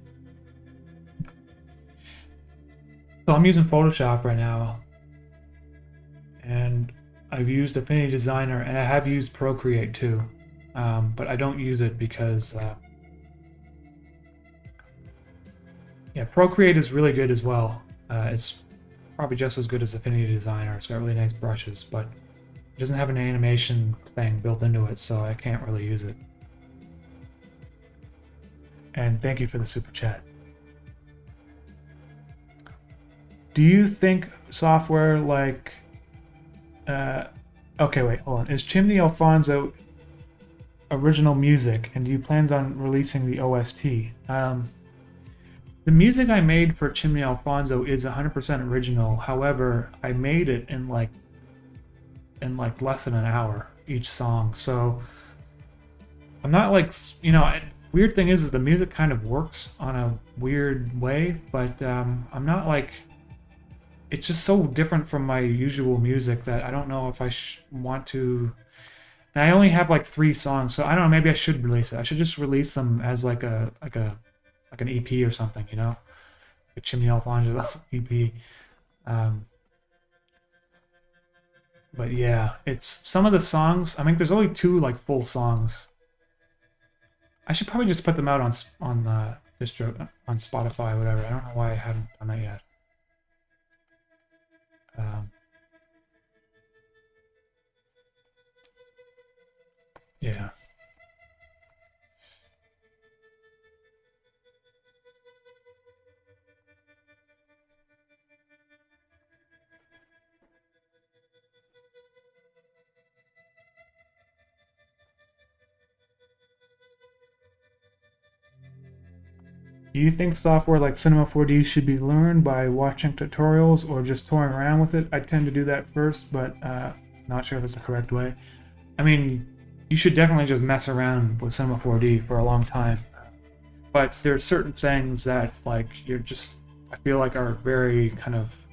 So I'm using Photoshop right now. And I've used Affinity Designer, and I have used Procreate too. But I don't use it because... yeah, Procreate is really good as well. It's probably just as good as Affinity Designer. It's got really nice brushes, but it doesn't have an animation thing built into it, so I can't really use it. And thank you for the super chat. Do you think software like... okay, wait, hold on. Is Chimney Alfonso original music, and do you plans on releasing the OST? The music I made for Chimney Alfonso is 100% original. However, I made it in like less than an hour each song, so I'm not like, weird thing is the music kind of works on a weird way, but I'm not like, it's just so different from my usual music that I don't know if I want to. And I only have like 3 songs, so I don't know, maybe I should release it. I should just release them as like an EP or something, a Chimney Alfonso EP. But yeah, it's some of the songs. I mean, there's only 2 like full songs. I should probably just put them out on distro, on Spotify, or whatever. I don't know why I haven't done that yet. Yeah. Do you think software like Cinema 4D should be learned by watching tutorials or just toying around with it? I tend to do that first, but not sure if it's the correct way. I mean, you should definitely just mess around with Cinema 4D for a long time. But there are certain things that, like, I feel like are very kind of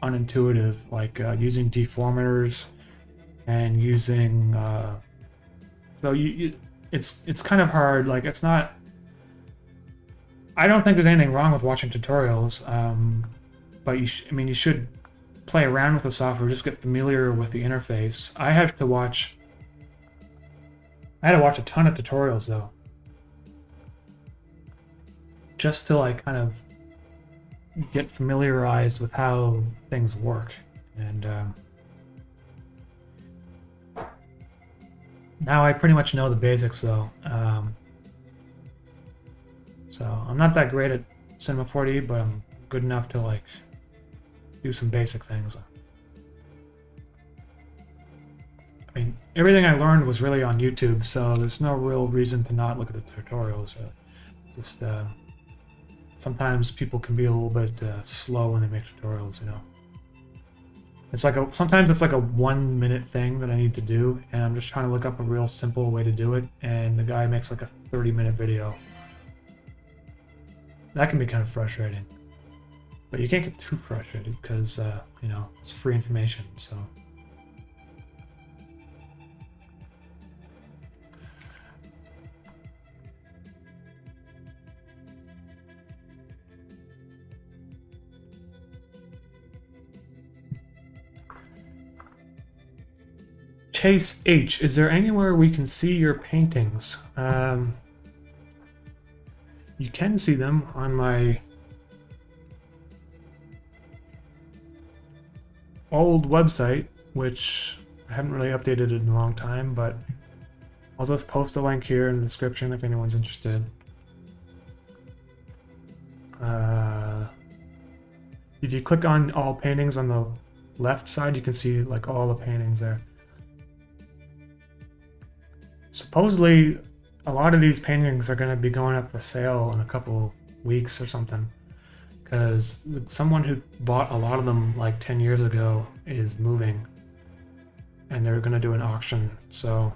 unintuitive, like using deformators and using, so it's kind of hard. Like, it's not, I don't think there's anything wrong with watching tutorials, but you should play around with the software, just get familiar with the interface. I had to watch a ton of tutorials though, just to like kind of get familiarized with how things work. And now I pretty much know the basics though. So I'm not that great at Cinema 4D, but I'm good enough to like do some basic things. I mean, everything I learned was really on YouTube, so there's no real reason to not look at the tutorials. Really. Just sometimes people can be a little bit slow when they make tutorials, you know. It's like sometimes it's like a 1 minute thing that I need to do, and I'm just trying to look up a real simple way to do it, and the guy makes like a 30-minute video. That can be kind of frustrating. But you can't get too frustrated because, you know, it's free information, so. Chase H, is there anywhere we can see your paintings? You can see them on my old website, which I haven't really updated in a long time, but I'll just post a link here in the description if anyone's interested. If you click on all paintings on the left side, you can see like all the paintings there. Supposedly, a lot of these paintings are going to be going up for sale in a couple weeks or something, because someone who bought a lot of them like 10 years ago is moving, and they're going to do an auction. So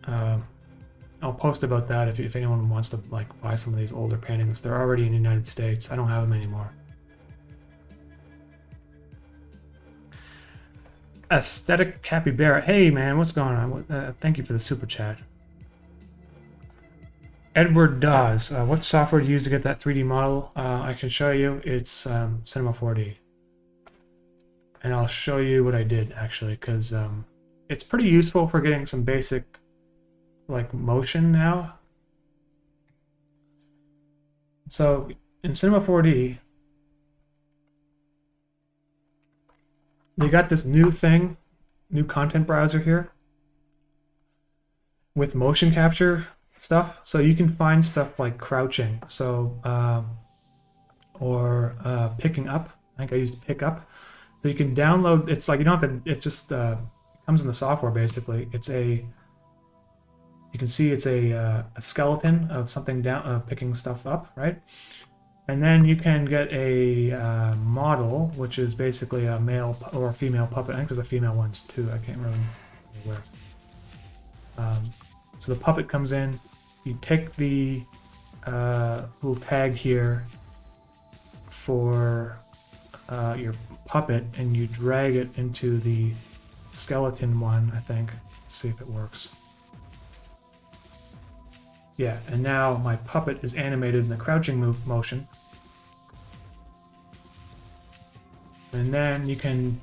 I'll post about that if anyone wants to like buy some of these older paintings. They're already in the United States. I don't have them anymore. Aesthetic Capybara. Hey man, what's going on? Thank you for the super chat. Edward Dawes. What software do you use to get that 3D model? I can show you. It's Cinema 4D. And I'll show you what I did actually, because it's pretty useful for getting some basic like motion now. So in Cinema 4D, they got this new thing, new content browser here with motion capture stuff. So you can find stuff like crouching, so or picking up. I think I used pick up. So you can download. It's like you don't have to. It just comes in the software basically. It's a. You can see it's a skeleton of something down, picking stuff up, right? And then you can get a model, which is basically a male or a female puppet. I think there's a female ones too. I can't remember where. So the puppet comes in. You take the little tag here for your puppet, and you drag it into the skeleton one, I think. Let's see if it works. Yeah, and now my puppet is animated in the crouching motion. And then you can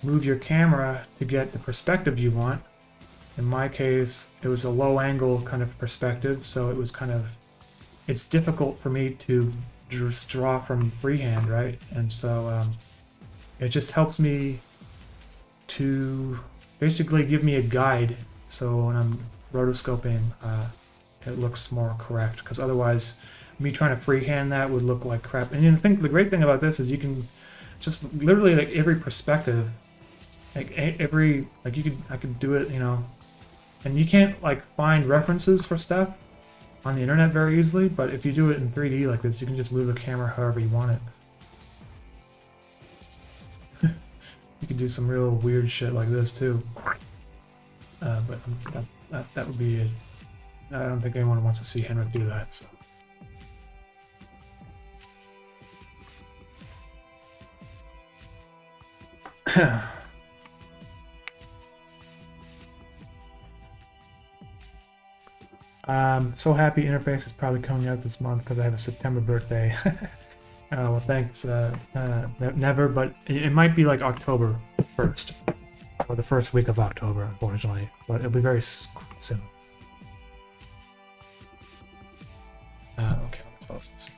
move your camera to get the perspective you want. In my case, it was a low angle kind of perspective, so it was kind of, it's difficult for me to just draw from freehand, right? And so it just helps me to basically give me a guide. So when I'm rotoscoping, it looks more correct, because otherwise me trying to freehand that would look like crap. And I think the great thing about this is you can just literally like every perspective, like every, like I could do it, you know, and you can't like find references for stuff on the internet very easily, but if you do it in 3D like this, you can just move the camera however you want it. You can do some real weird shit like this too. But that would be it. I don't think anyone wants to see Henrik do that, so. So happy interface is probably coming out this month because I have a September birthday. Well, thanks. Never, but it might be like October 1st, or the first week of October, unfortunately. But it'll be very soon. Okay, let's close this.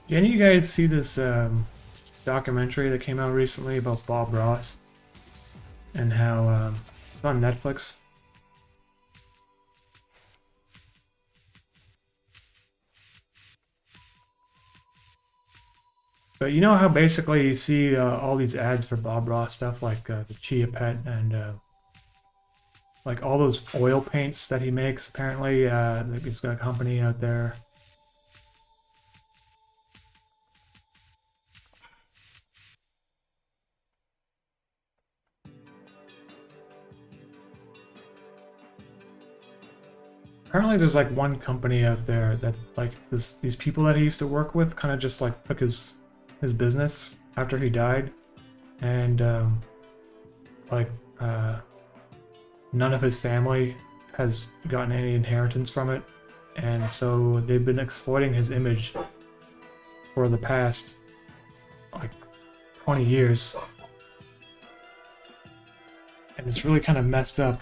Did any of you guys see this documentary that came out recently about Bob Ross and how it's on Netflix? But you know how basically you see all these ads for Bob Ross stuff, like the Chia Pet and like all those oil paints that he makes. Apparently, he's got a company out there. Apparently, there's like one company out there that like these people that he used to work with kind of just like took his business after he died, and like none of his family has gotten any inheritance from it, and so they've been exploiting his image for the past like 20 years, and it's really kind of messed up.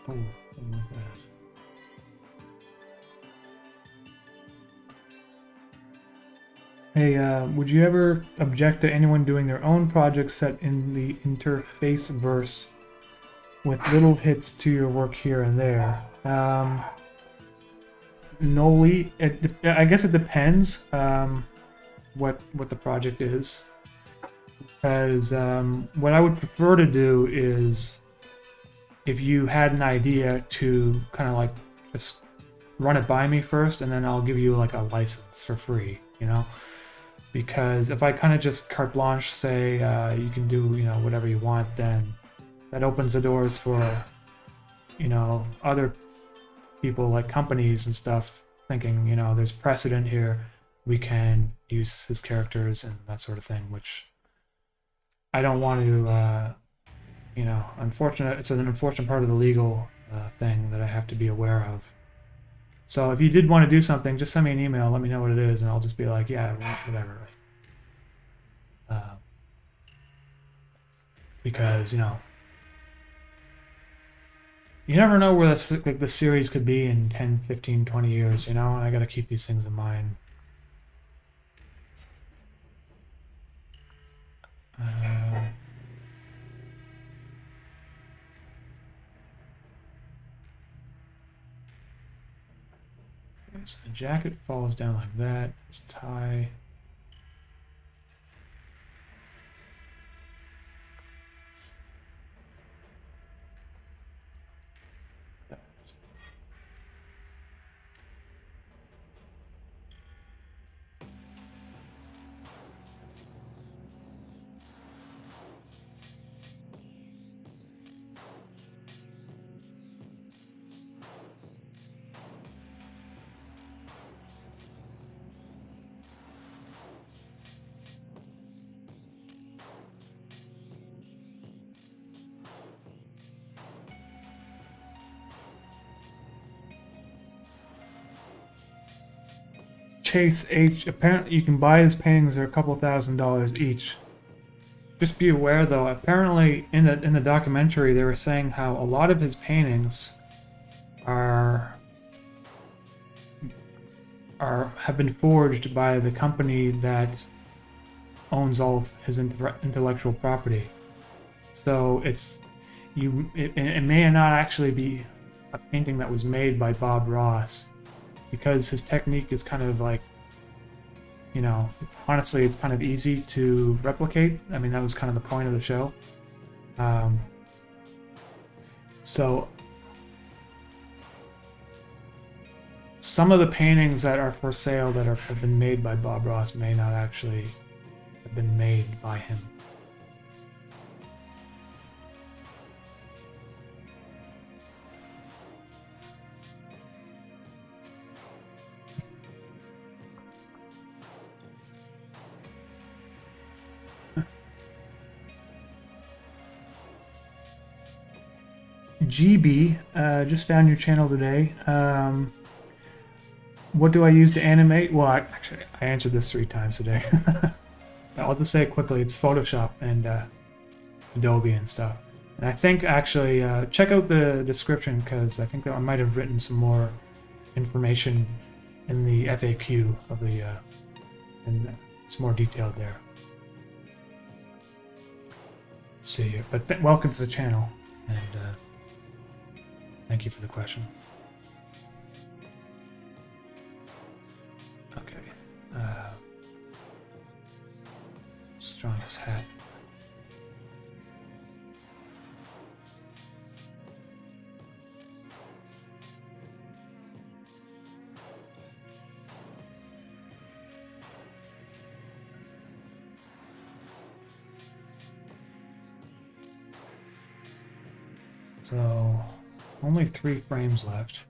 Oh, something like that. Hey, would you ever object to anyone doing their own project set in the interface verse with little hits to your work here and there? Noli, I guess it depends what the project is. Because what I would prefer to do is if you had an idea to kind of like just run it by me first, and then I'll give you like a license for free, you know? Because if I kind of just carte blanche say you can do, you know, whatever you want, then that opens the doors for, you know, other people like companies and stuff thinking, you know, there's precedent here, we can use his characters and that sort of thing, which I don't want to, you know, it's an unfortunate part of the legal thing that I have to be aware of. So if you did want to do something, just send me an email, let me know what it is, and I'll just be like, yeah, whatever. Because, you know, you never know where the series could be in 10, 15, 20 years, you know, and I got to keep these things in mind. So the jacket falls down like that. His tie. Chase H. Apparently, you can buy his paintings. They're a couple $1,000s each. Just be aware, though. Apparently, in the documentary, they were saying how a lot of his paintings are have been forged by the company that owns all of his intellectual property. So it may not actually be a painting that was made by Bob Ross, because his technique is kind of like, you know, honestly, it's kind of easy to replicate. I mean, that was kind of the point of the show. So some of the paintings that are for sale that have been made by Bob Ross may not actually have been made by him. GB, just found your channel today. What do I use to animate? Well, actually, I answered this 3 times today. I'll just say it quickly. It's Photoshop and Adobe and stuff. And I think, actually, check out the description, because I think that I might have written some more information in the FAQ of the... and it's more detailed there. Let's see. But welcome to the channel, and thank you for the question. Okay. Strongest hat. So, only 3 frames left.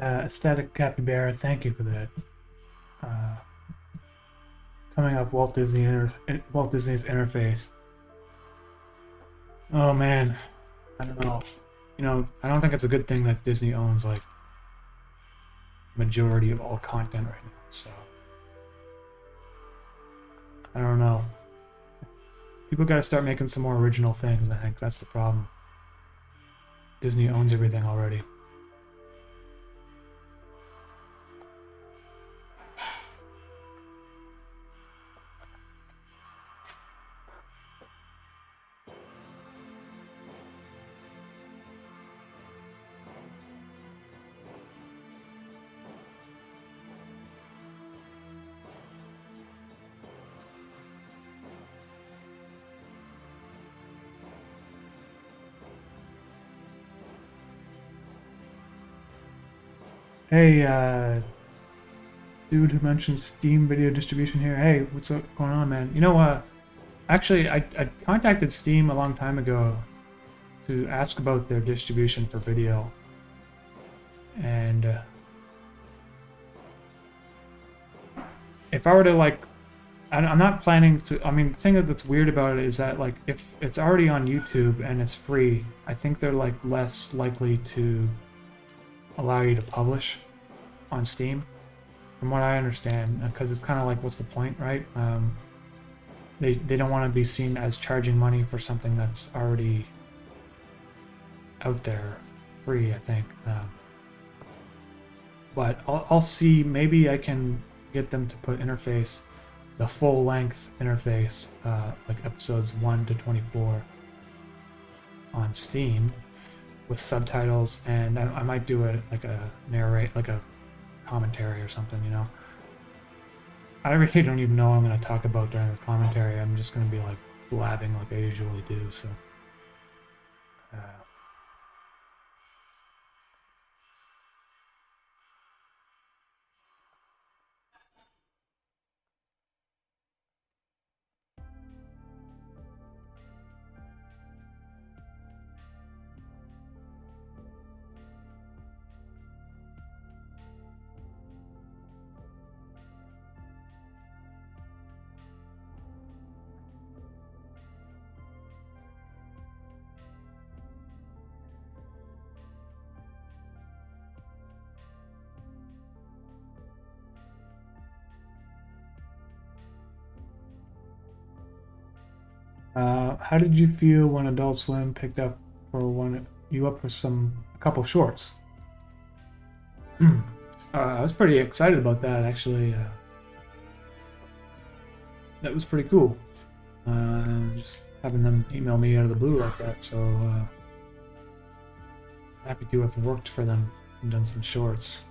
Aesthetic Capybara, thank you for that. Coming up, Walt Disney's interface. Oh man, I don't know. You know, I don't think it's a good thing that Disney owns like majority of all content right now. So I don't know. People got to start making some more original things. I think that's the problem. Disney owns everything already. Hey, dude who mentioned Steam video distribution here. Hey, what's going on, man? You know, actually, I contacted Steam a long time ago to ask about their distribution for video. And if I were to, like, I'm not planning to, I mean, the thing that's weird about it is that, like, if it's already on YouTube and it's free, I think they're, like, less likely to allow you to publish on Steam, from what I understand, because it's kind of like, what's the point, right? They don't want to be seen as charging money for something that's already out there free, I think. But I'll see, maybe I can get them to put the full-length interface, like episodes 1 to 24 on Steam with subtitles, and I might do it like a commentary or something, you know. I really don't even know what I'm going to talk about during the commentary. I'm just going to be like blabbing like I usually do, so. How did you feel when Adult Swim picked up you up with a couple shorts? I was pretty excited about that, actually. That was pretty cool. Just having them email me out of the blue like that, so happy to have worked for them and done some shorts.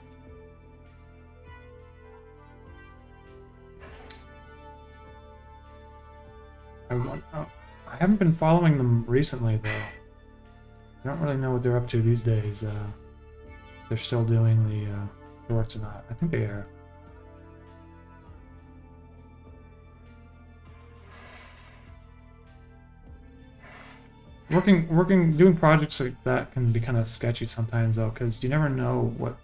I haven't been following them recently, though. I don't really know what they're up to these days. They're still doing the shorts or not. I think they are. Doing projects like that can be kind of sketchy sometimes, though, because you never know what.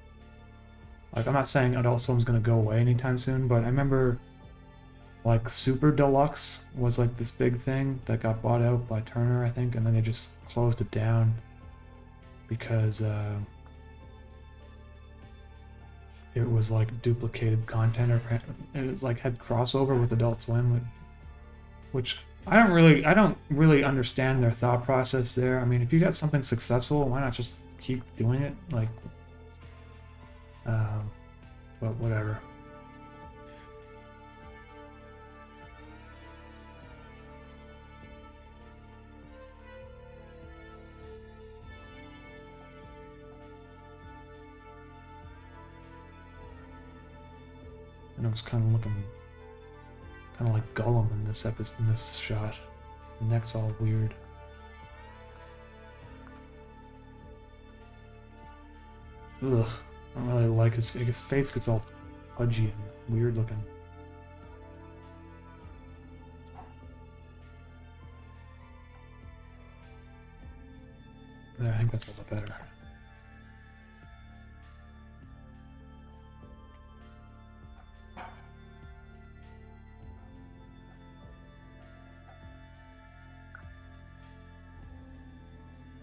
Like, I'm not saying Adult Swim's gonna go away anytime soon, but I remember, like, Super Deluxe was like this big thing that got bought out by Turner, I think, and then they just closed it down because it was like duplicated content, or it was like had crossover with Adult Swim, which I don't really understand their thought process there. I mean, if you got something successful, why not just keep doing it? Like, but whatever. And I was kind of looking, kind of like Gollum in this episode, in this shot. The neck's all weird. Ugh, I don't really like his face gets all pudgy and weird looking. Yeah, I think that's a lot better.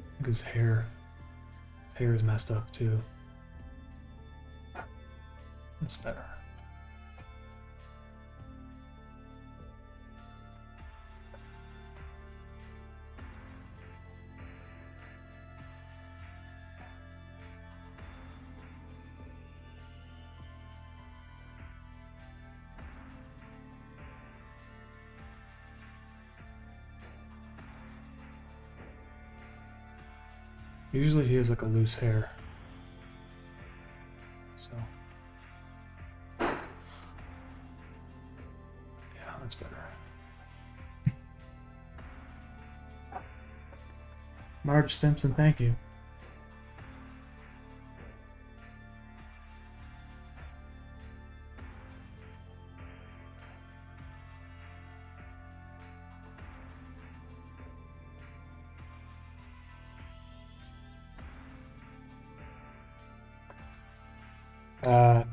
I think his hair is messed up too. That's better. Usually he has like a loose hair. So yeah, that's better. Marge Simpson, thank you.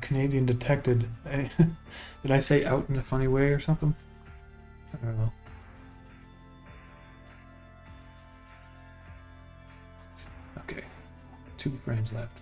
Canadian detected. Did I say out in a funny way or something? I don't know. Okay, 2 frames left.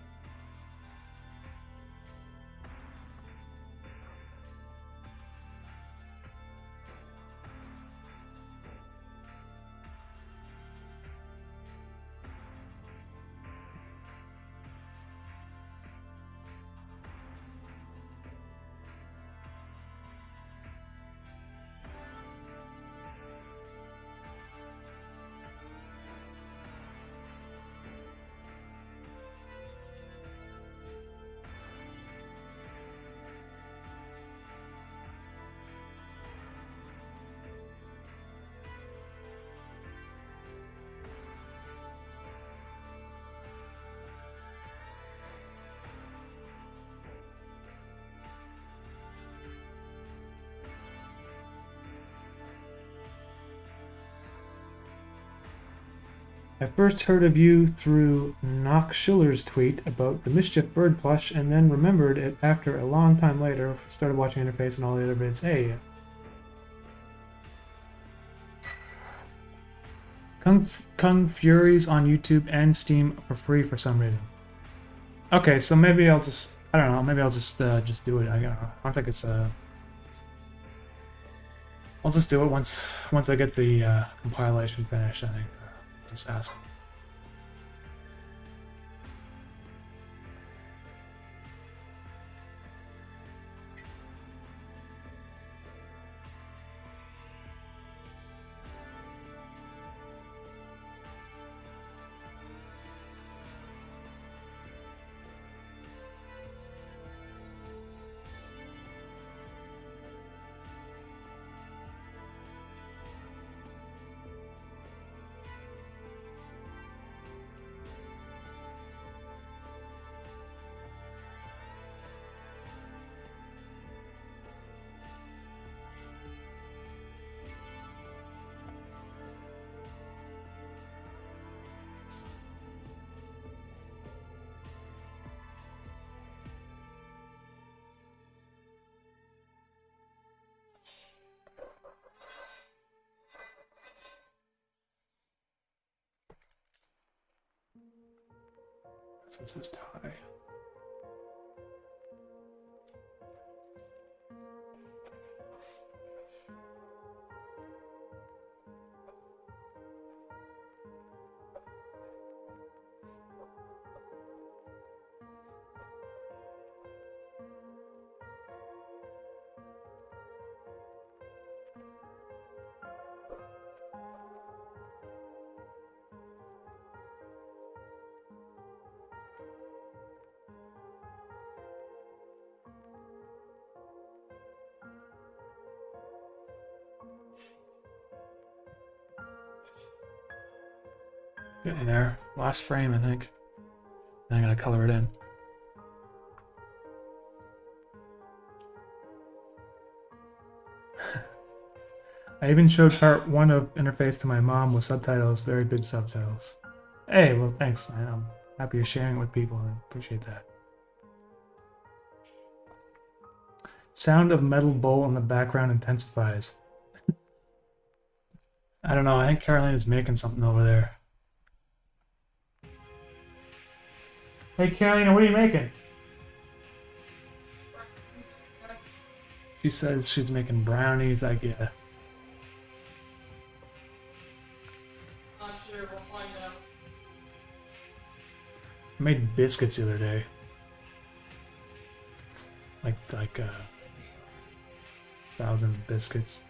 I first heard of you through Knock Schiller's tweet about the Mischief bird plush, and then remembered it after a long time later. Started watching Interface and all the other bits. Hey. Kung Furies on YouTube and Steam for free for some reason. Okay, so maybe I'll just, I don't know, maybe I'll just do it. I don't think it's I'll just do it once I get the compilation finished, I think. Just ask. This is tie. Getting there. Last frame, I think. Then I gotta color it in. I even showed part 1 of Interface to my mom with subtitles, very big subtitles. Hey, well, thanks, man. I'm happy you're sharing it with people. I appreciate that. Sound of metal bowl in the background intensifies. I don't know. I think Caroline is making something over there. Hey, Carolina, what are you making? She says she's making brownies, I guess. Not sure, we'll find out. I made biscuits the other day. Like 1,000 biscuits.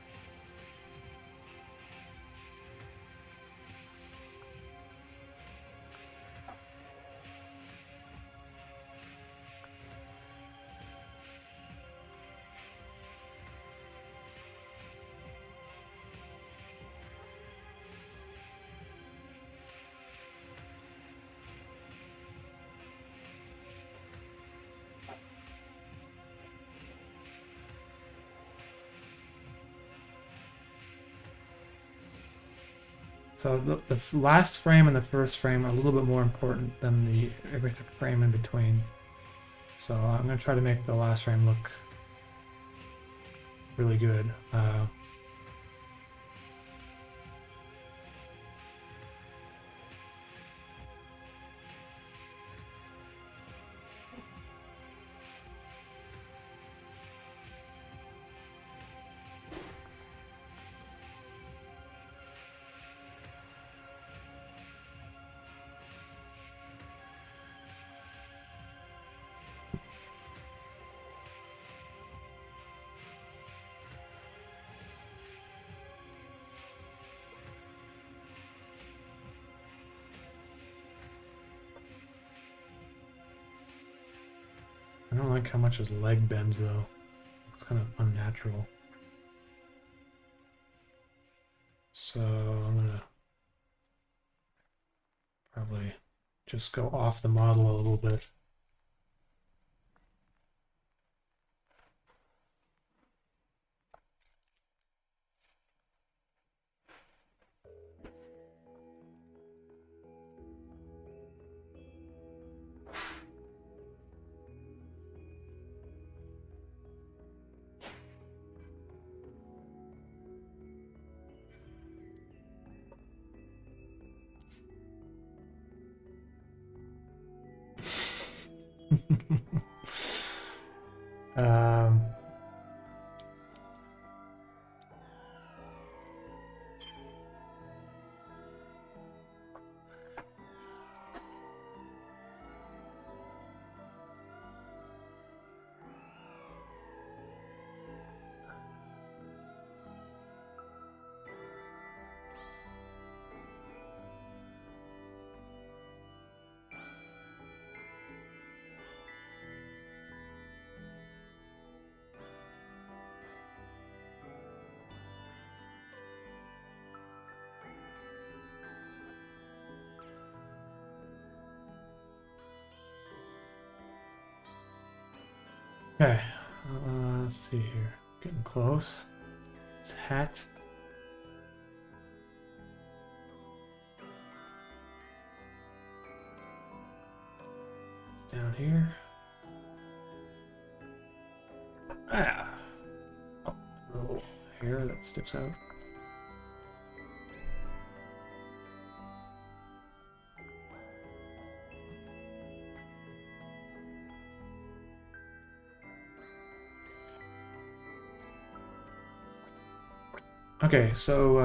So the last frame and the first frame are a little bit more important than the every frame in between. So I'm going to try to make the last frame look really good. I don't like how much his leg bends though. It's kind of unnatural. So I'm gonna probably just go off the model a little bit. um, okay, let's see here. Getting close. His hat. It's down here. Ah. Oh, a little hair that sticks out. Okay, so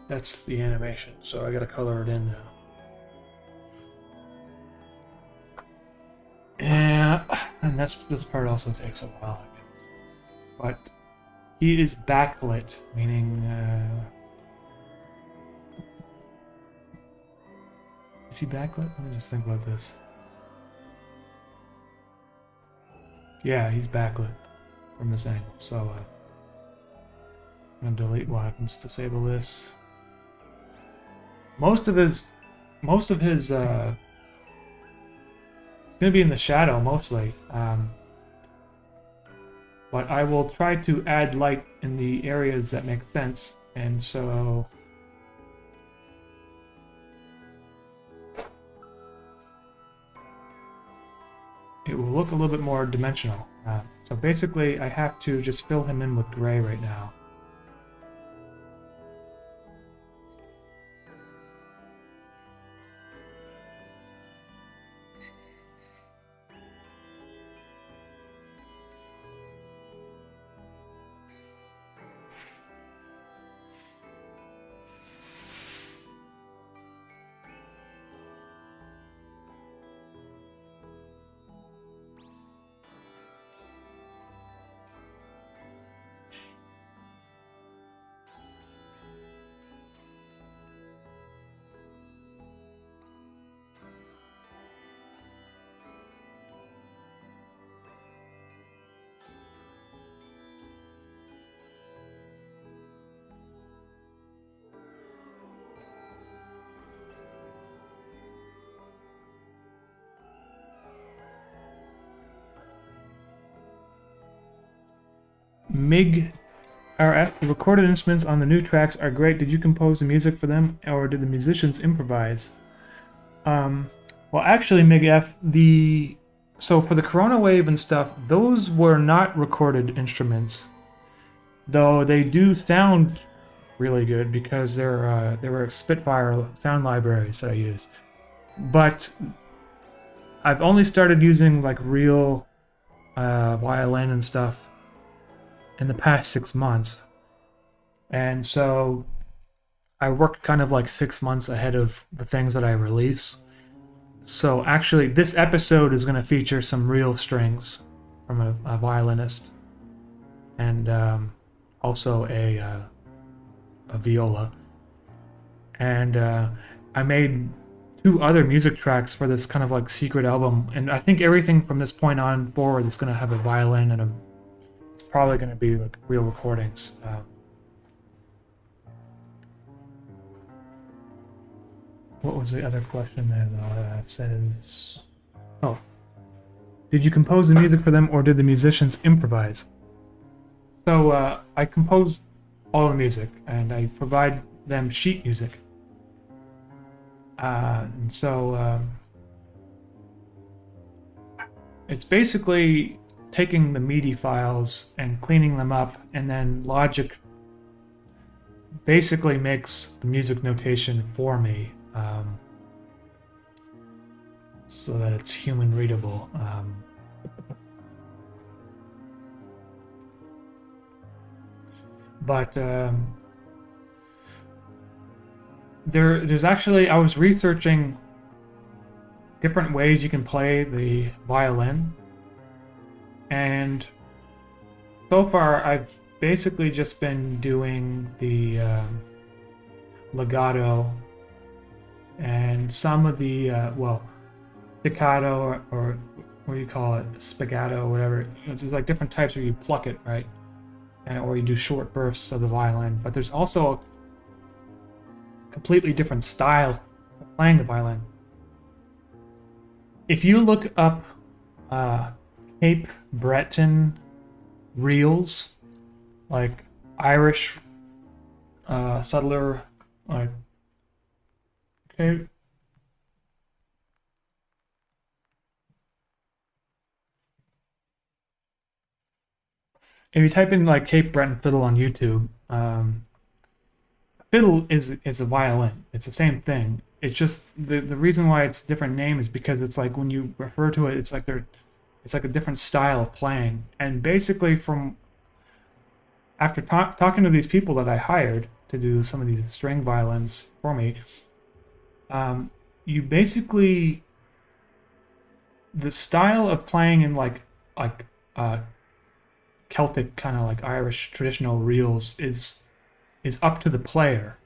that's the animation, so I gotta color it in now. And this part also takes a while, I guess. But he is backlit, meaning is he backlit? Let me just think about this. Yeah, he's backlit from this angle. So I'm gonna delete what happens, disable this. Most of his it's gonna be in the shadow mostly. But I will try to add light in the areas that make sense, and so it will look a little bit more dimensional. So basically, I have to just fill him in with gray right now. MIG RF, the recorded instruments on the new tracks are great. Did you compose the music for them, or did the musicians improvise? Well, actually, MIG F, so for the Corona Wave and stuff, those were not recorded instruments, though they do sound really good because they were Spitfire sound libraries that I used. But I've only started using like real violin and stuff in the past 6 months, and so I work kind of like 6 months ahead of the things that I release. So actually, this episode is going to feature some real strings from a violinist, and also a viola. And I made 2 other music tracks for this kind of like secret album, and I think everything from this point on forward is going to have a violin, and it's probably going to be like real recordings. What was the other question there, though? It says, oh, did you compose the music for them, or did the musicians improvise? So I compose all the music, and I provide them sheet music. And so it's basically taking the MIDI files and cleaning them up, and then Logic basically makes the music notation for me, so that it's human readable. But there's actually, I was researching different ways you can play the violin, and so far I've basically just been doing the legato and some of the staccato, or what do you call it, spagato, or whatever. There's like different types where you pluck it, right? Or you do short bursts of the violin. But there's also a completely different style of playing the violin. If you look up Cape Breton reels, like Irish settler, like, okay. If you type in like Cape Breton fiddle on YouTube, fiddle is a violin. It's the same thing. it's just the reason why it's a different name is because it's like when you refer to it, it's like it's like a different style of playing. And basically, from after talking to these people that I hired to do some of these string violins for me, you basically, the style of playing in like Celtic kind of like Irish traditional reels is up to the player.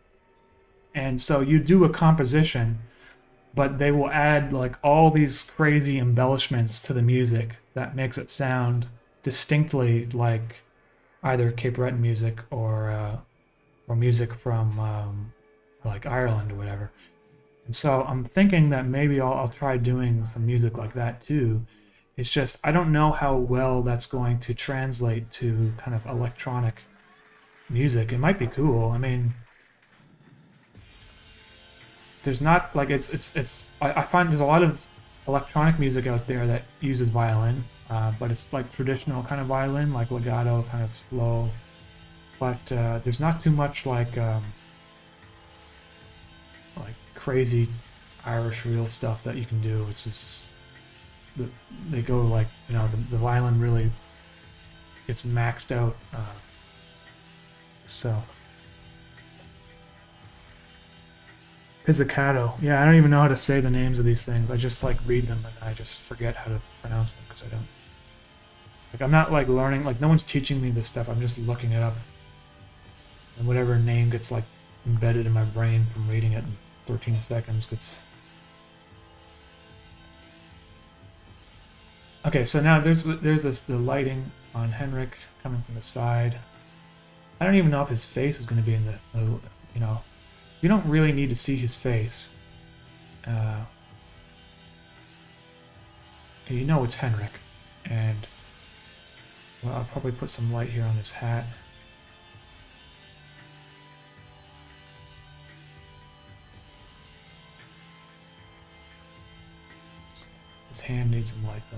And so you do a composition, but they will add like all these crazy embellishments to the music that makes it sound distinctly like either Cape Breton music or music from like Ireland or whatever. And so I'm thinking that maybe I'll try doing some music like that too. It's just I don't know how well that's going to translate to kind of electronic music. It might be cool. I mean, there's not like I find there's a lot of electronic music out there that uses violin, but it's like traditional kind of violin, like legato, kind of slow. But there's not too much like crazy Irish reel stuff that you can do. It's just they go like, you know, the violin really gets maxed out. So pizzicato. Yeah, I don't even know how to say the names of these things. I just like read them and I just forget how to pronounce them because I don't. Like I'm not like learning. Like no one's teaching me this stuff. I'm just looking it up, and whatever name gets like embedded in my brain from reading it in 13 seconds gets. Okay, so now there's the lighting on Henrik coming from the side. I don't even know if his face is going to be in the you know. You don't really need to see his face. You know it's Henrik. And well, I'll probably put some light here on his hat. His hand needs some light though.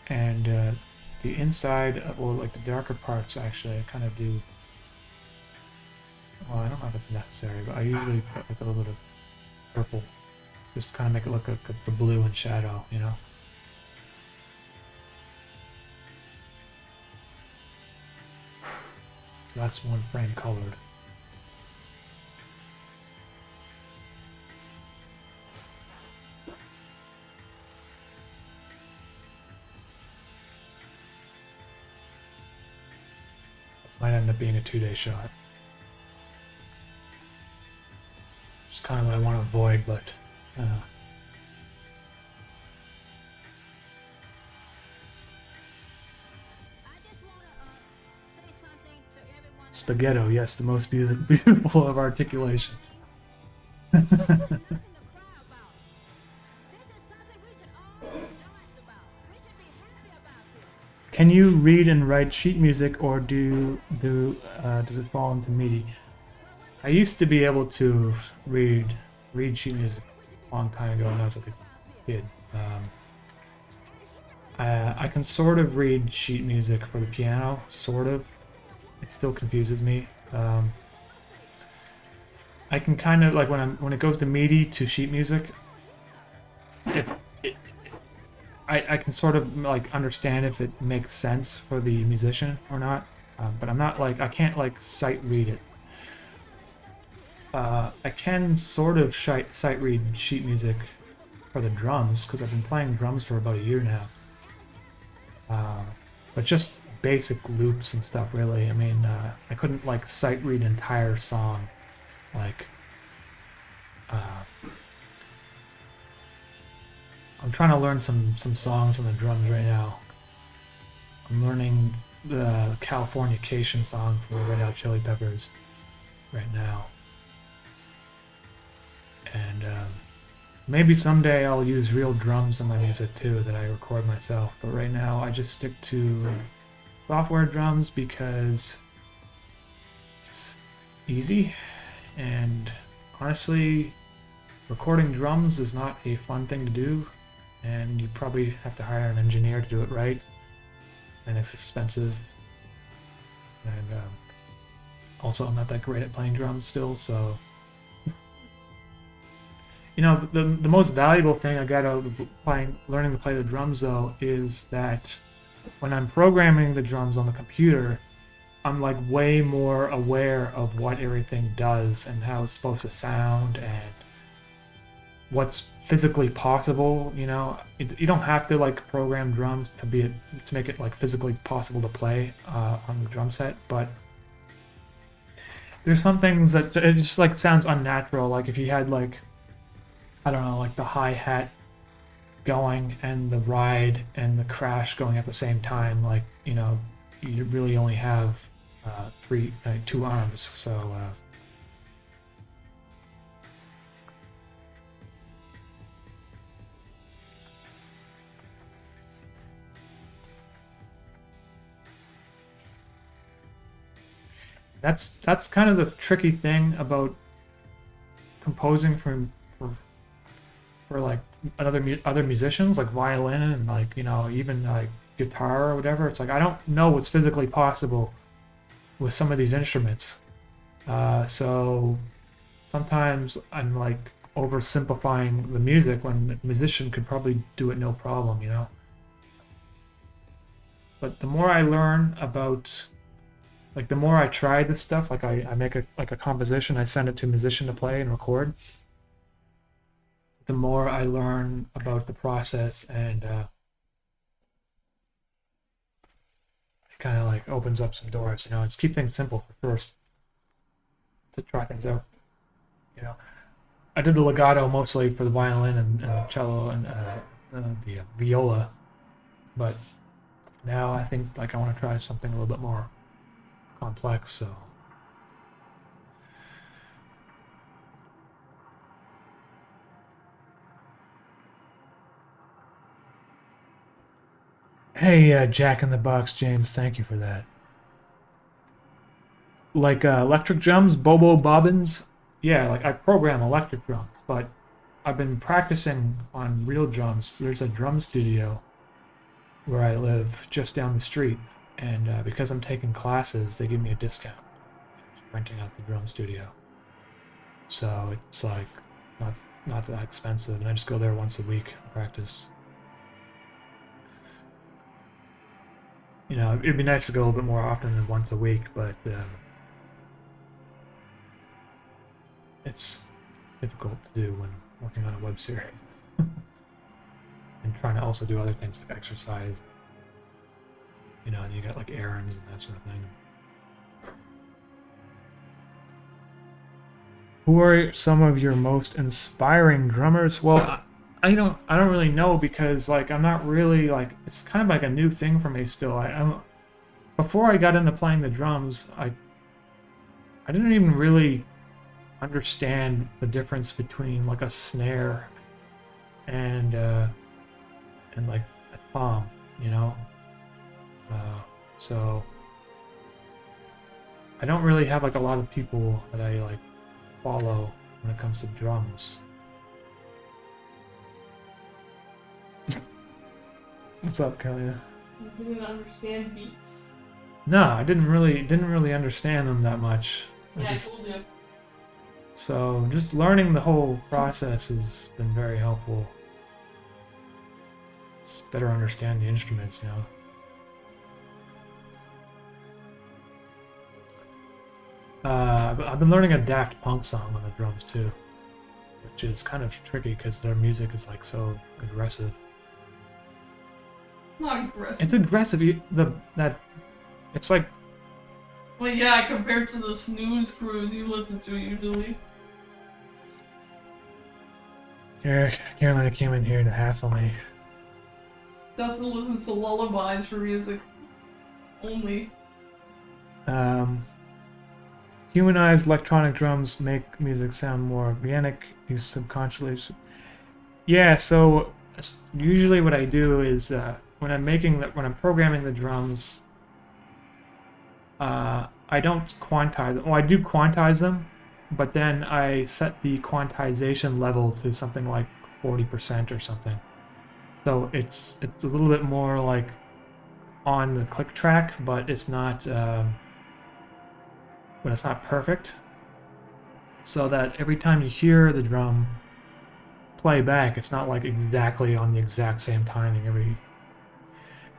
And the inside, or like the darker parts, actually, I kind of do. Well, I don't know if it's necessary, but I usually put like a little bit of purple, just to kind of make it look like the blue and shadow, you know. So that's one frame colored. Might end up being a 2-day shot. It's kind of what I want to avoid, but spaghetto, yes, the most beautiful of articulations. Can you read and write sheet music, or does it fall into MIDI? I used to be able to read sheet music a long time ago when I was like a kid. I can sort of read sheet music for the piano, sort of. It still confuses me. I can kind of like when it goes to MIDI to sheet music. I can sort of like understand if it makes sense for the musician or not, but I'm not like I can't like sight read it. I can sort of sight read sheet music for the drums because I've been playing drums for about a year now. But just basic loops and stuff, really. I mean, I couldn't like sight read an entire song, like. I'm trying to learn some songs on the drums right now. I'm learning the Californication song from the Red Hot Chili Peppers right now. And maybe someday I'll use real drums in my music too that I record myself. But right now I just stick to software drums because it's easy, and honestly, recording drums is not a fun thing to do. And you probably have to hire an engineer to do it right, and it's expensive. and also I'm not that great at playing drums still, so. You know, the most valuable thing I got out of learning to play the drums, though, is that when I'm programming the drums on the computer, I'm like way more aware of what everything does and how it's supposed to sound and what's physically possible. You know, you don't have to like program drums to make it like physically possible to play on the drum set, but there's some things that it just like sounds unnatural. Like if you had like, I don't know, like the hi-hat going and the ride and the crash going at the same time, like, you know, you really only have two arms, so that's kind of the tricky thing about composing for like other musicians, like violin and like, you know, even like guitar or whatever. It's like I don't know what's physically possible with some of these instruments, so sometimes I'm like oversimplifying the music when the musician could probably do it no problem, you know. But the more I learn about, like the more I try this stuff, like I make a composition, I send it to a musician to play and record, the more I learn about the process, and it kind of like opens up some doors, you know. Just keep things simple first to try things out, you know. I did the legato mostly for the violin and cello and the viola, but now I think like I want to try something a little bit more complex, so. Hey, Jack in the Box, James, thank you for that. Like electric drums, Bobo Bobbins, yeah, like I program electric drums, but I've been practicing on real drums. There's a drum studio where I live just down the street, and because I'm taking classes, they give me a discount renting out the drum studio. So it's like not that expensive, and I just go there once a week and practice. You know, it'd be nice to go a little bit more often than once a week, but it's difficult to do when working on a web series and trying to also do other things like exercise. You know, and you got like errands and that sort of thing. Who are some of your most inspiring drummers? Well, I don't really know, because like I'm not really like, it's kind of like a new thing for me still. Before I got into playing the drums, I didn't even really understand the difference between like a snare and like a tom, you know. So I don't really have like a lot of people that I like follow when it comes to drums. What's up, Kalia? You didn't understand beats? No, I didn't really understand them that much. Yeah, I told you. So just learning the whole process has been very helpful. Just better understand the instruments, you know. I've been learning a Daft Punk song on the drums too, which is kind of tricky because their music is like so aggressive. Not aggressive. It's aggressive. It's like. Well, yeah, compared to the snooze crews you listen to usually. Carolina came in here to hassle me. Dustin listens to lullabies for music only. Humanized electronic drums make music sound more organic. You subconsciously. Yeah, so usually what I do is when I'm programming the drums, I don't quantize them. Oh, I do quantize them, but then I set the quantization level to something like 40% or something. So it's a little bit more like on the click track, but it's not but it's not perfect. So that every time you hear the drum play back, it's not like exactly on the exact same timing every.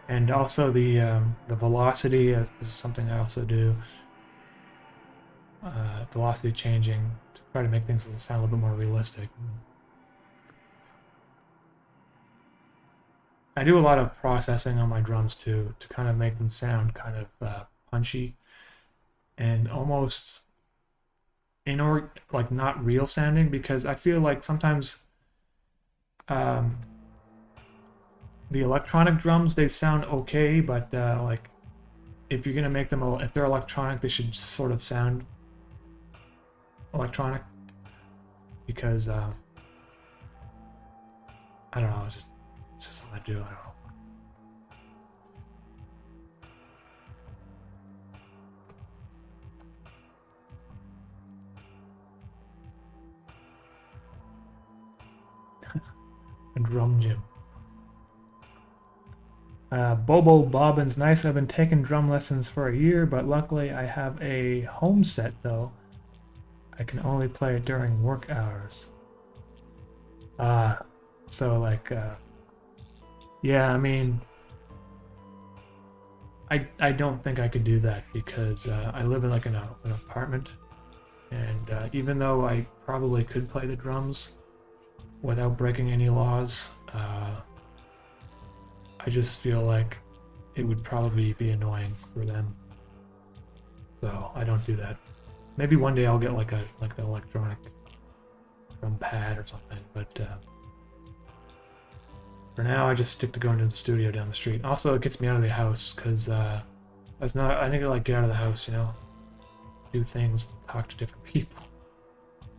And also the velocity is something I also do. Velocity changing to try to make things sound a little bit more realistic. I do a lot of processing on my drums too, to kind of make them sound kind of punchy and almost like not real sounding, because I feel like sometimes the electronic drums, they sound okay, but like if you're gonna make them, if they're electronic, they should sort of sound electronic, because I don't know, it's just something I do. I don't know. A drum gym. Bobo Bobbin's nice. I've been taking drum lessons for a year, but luckily I have a home set though. I can only play it during work hours. So like, yeah, I mean, I don't think I could do that, because I live in like an apartment, and even though I probably could play the drums without breaking any laws, I just feel like it would probably be annoying for them. So I don't do that. Maybe one day I'll get like an electronic drum pad or something, but for now I just stick to going to the studio down the street. Also, it gets me out of the house, because I need to like get out of the house, you know, do things, talk to different people.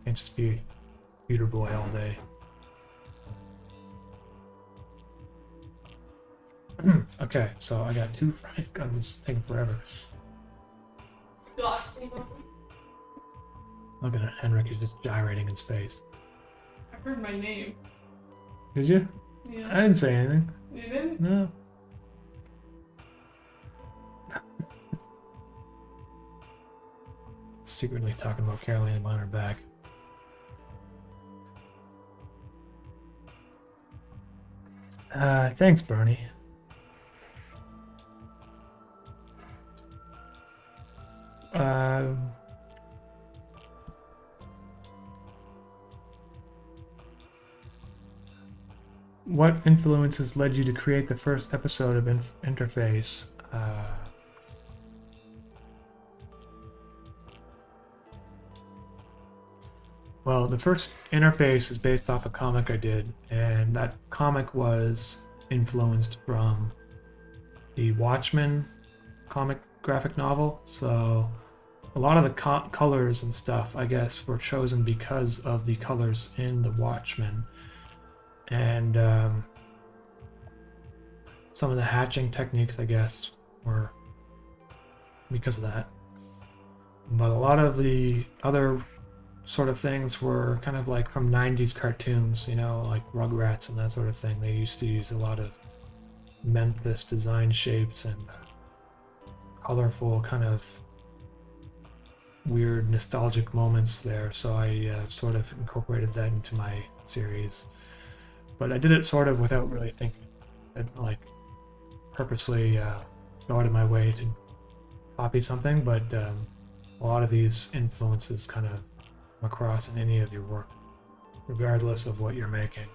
Can't just be a computer boy all day. Okay, so I got 2 fried guns taking forever. Look at it, Henrik is just gyrating in space. I heard my name. Did you? Yeah. I didn't say anything. You didn't? No. Secretly talking about Caroline behind her back. Thanks, Bernie. What influences led you to create the first episode of Interface? Well, the first Interface is based off a comic I did, and that comic was influenced from the Watchmen comic graphic novel. So a lot of the colors and stuff, I guess, were chosen because of the colors in the Watchmen. And some of the hatching techniques, I guess, were because of that. But a lot of the other sort of things were kind of like from 90s cartoons, you know, like Rugrats and that sort of thing. They used to use a lot of Memphis design shapes and colorful kind of weird nostalgic moments there. So I sort of incorporated that into my series. But I did it sort of without really thinking. I'd like purposely go out of my way to copy something, but a lot of these influences kind of come across in any of your work, regardless of what you're making.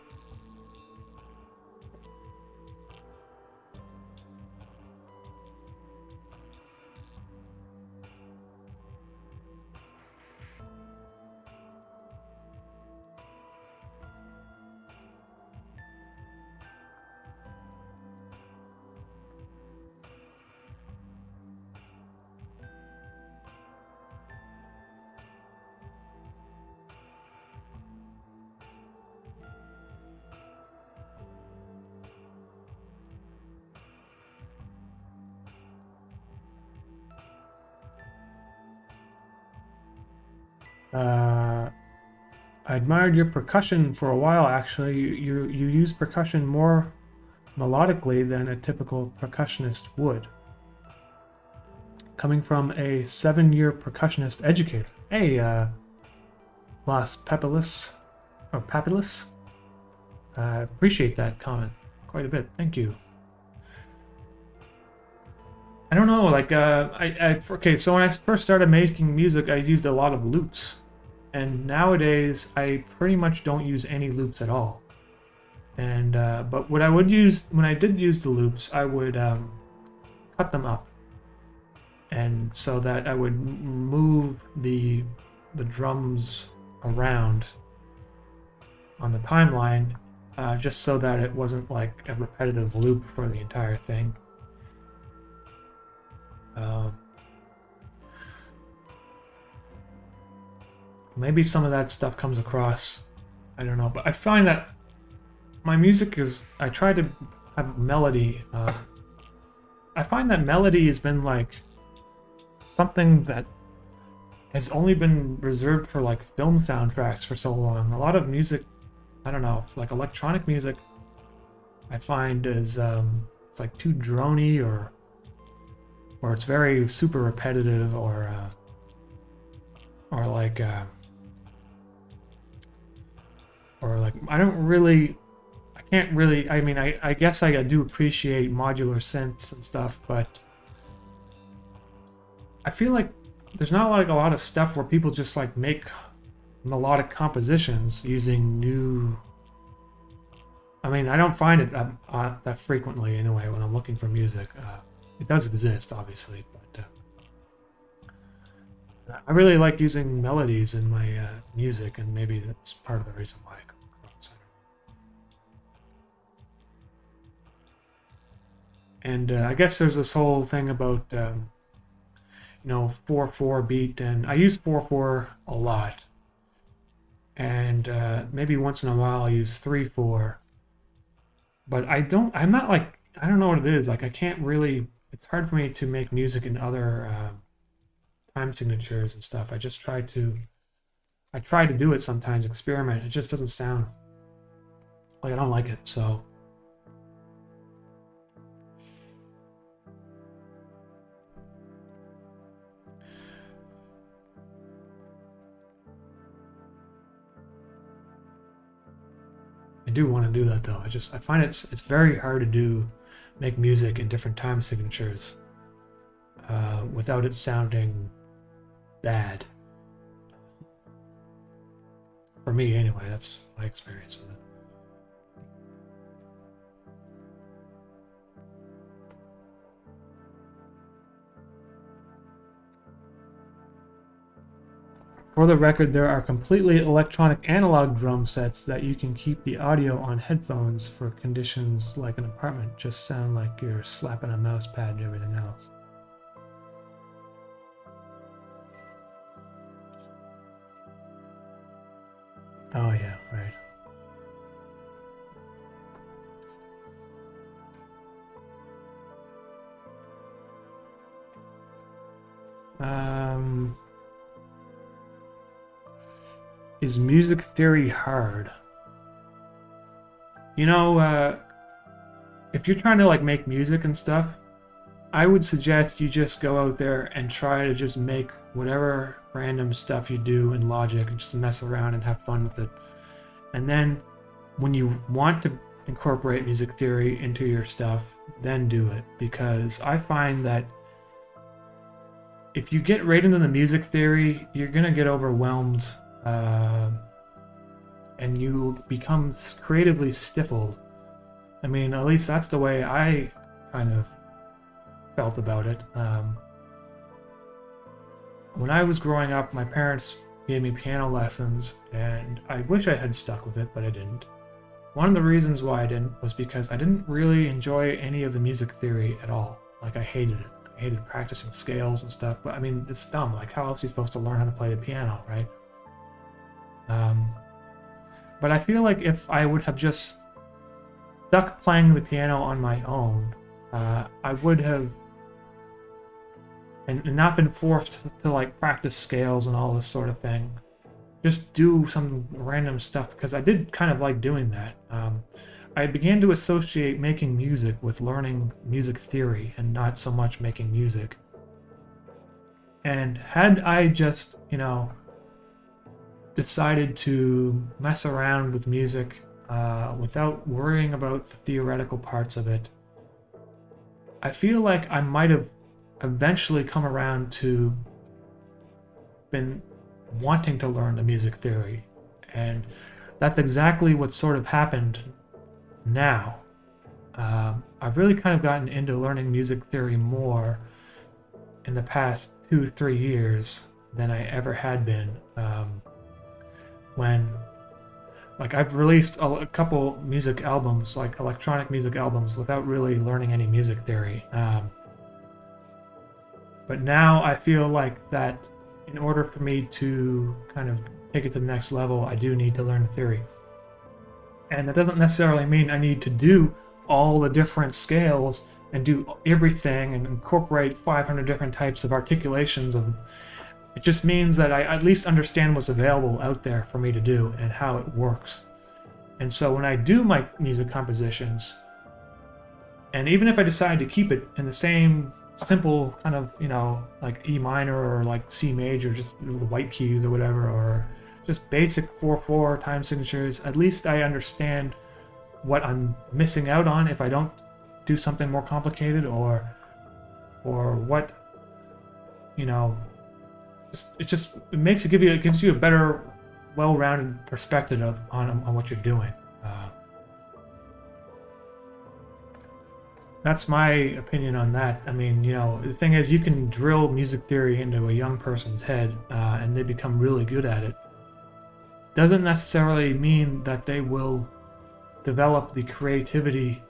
I admired your percussion for a while, actually. You use percussion more melodically than a typical percussionist would. coming from a 7-year percussionist educator. Hey, Las Papilis, or Papilis. Appreciate that comment quite a bit. Thank you. I don't know, like, okay, so when I first started making music, I used a lot of loops. And nowadays, I pretty much don't use any loops at all. And, but what I would use, when I did use the loops, I would cut them up. And so that I would move the drums around on the timeline, just so that it wasn't like a repetitive loop for the entire thing. Maybe some of that stuff comes across, I don't know, but I find that my music is, I try to have melody. I find that melody has been like something that has only been reserved for like film soundtracks for so long. A lot of music, I don't know, like electronic music, I find is it's like too drony, or it's very super repetitive, or like I can't really, I mean, I guess I do appreciate modular synths and stuff, but I feel like there's not like a lot of stuff where people just like make melodic compositions using new, I mean, I don't find it that frequently anyway when I'm looking for music. It does exist, obviously, but I really like using melodies in my music, and maybe that's part of the reason why I come across. And I guess there's this whole thing about, you know, 4/4 beat, and I use 4/4 a lot. And maybe once in a while I use 3/4. But I'm not like, I don't know what it is. Like, I can't really, it's hard for me to make music in other time signatures and stuff. I try to do it sometimes, experiment. It just doesn't sound like, I don't like it, so. I do want to do that though. I find it's very hard to make music in different time signatures without it sounding bad. For me anyway, that's my experience with it. For the record, there are completely electronic analog drum sets that you can keep the audio on headphones for conditions like an apartment just sound like you're slapping a mouse pad and everything else. Oh yeah, right. Is music theory hard? You know, if you're trying to like make music and stuff, I would suggest you just go out there and try to just make whatever random stuff you do in Logic and just mess around and have fun with it. And then when you want to incorporate music theory into your stuff, then do it. Because I find that if you get right into the music theory, you're gonna get overwhelmed and you become creatively stifled. I mean, at least that's the way I kind of felt about it. When I was growing up, my parents gave me piano lessons, and I wish I had stuck with it, but I didn't. One of the reasons why I didn't was because I didn't really enjoy any of the music theory at all. Like, I hated it. I hated practicing scales and stuff, but I mean, it's dumb. Like, how else are you supposed to learn how to play the piano, right? But I feel like if I would have just stuck playing the piano on my own, I would have and not been forced to like practice scales and all this sort of thing. Just do some random stuff, because I did kind of like doing that. I began to associate making music with learning music theory and not so much making music. And had I just, decided to mess around with music without worrying about the theoretical parts of it, I feel like I might have eventually come around to been wanting to learn the music theory. And that's exactly what sort of happened now. I've really kind of gotten into learning music theory more in the past 2-3 years than I ever had been. When, like, I've released a couple music albums, like electronic music albums, without really learning any music theory. But now I feel like that in order for me to kind of take it to the next level, I do need to learn the theory. And that doesn't necessarily mean I need to do all the different scales and do everything and incorporate 500 different types of articulations of. It just means that I at least understand what's available out there for me to do and how it works. And so when I do my music compositions, and even if I decide to keep it in the same simple kind of, like E minor or like C major, just the white keys or whatever, or just basic 4/4 time signatures, at least I understand what I'm missing out on if I don't do something more complicated, or what, it gives you a better, well-rounded perspective on what you're doing. That's my opinion on that. I mean, the thing is, you can drill music theory into a young person's head, and they become really good at it. Doesn't necessarily mean that they will develop the creativity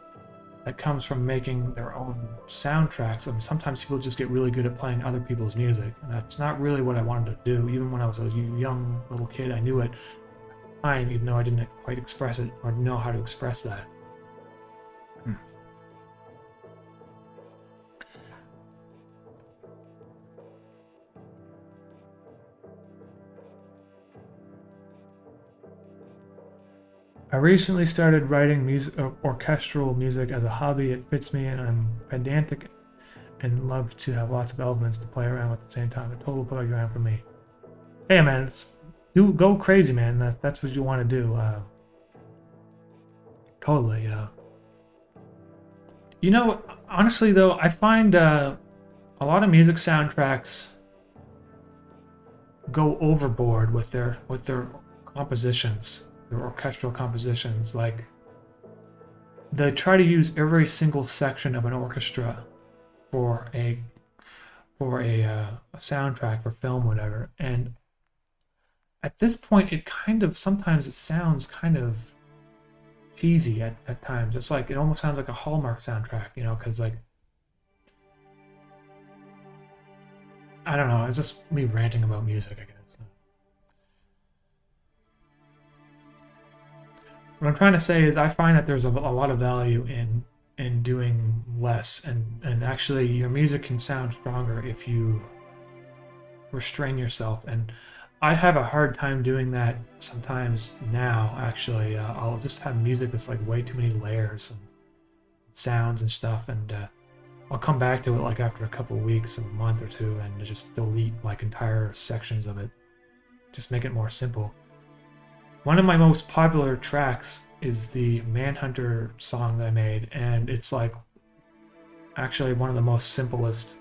that comes from making their own soundtracks. I mean, sometimes people just get really good at playing other people's music, and that's not really what I wanted to do. Even when I was a young little kid, I knew it at the time, even though I didn't quite express it or know how to express that. I recently started writing orchestral music as a hobby. It fits me, and I'm pedantic and love to have lots of elements to play around with at the same time. A total playground for me. Hey man, go crazy, man. That's what you want to do. Totally. Honestly though, I find a lot of music soundtracks go overboard with their compositions. Orchestral compositions. Like, they try to use every single section of an orchestra for a soundtrack for film, whatever. And at this point, sometimes it sounds kind of cheesy at times. It's like, it almost sounds like a Hallmark soundtrack, because like, I don't know, it's just me ranting about music, I guess. What I'm trying to say is I find that there's a lot of value in doing less, and actually your music can sound stronger if you restrain yourself. And I have a hard time doing that sometimes now, actually. I'll just have music that's like way too many layers and sounds and stuff, and I'll come back to it like after a couple of weeks or a month or two and just delete like entire sections of it. Just make it more simple. One of my most popular tracks is the Manhunter song that I made, and it's like actually one of the most simplest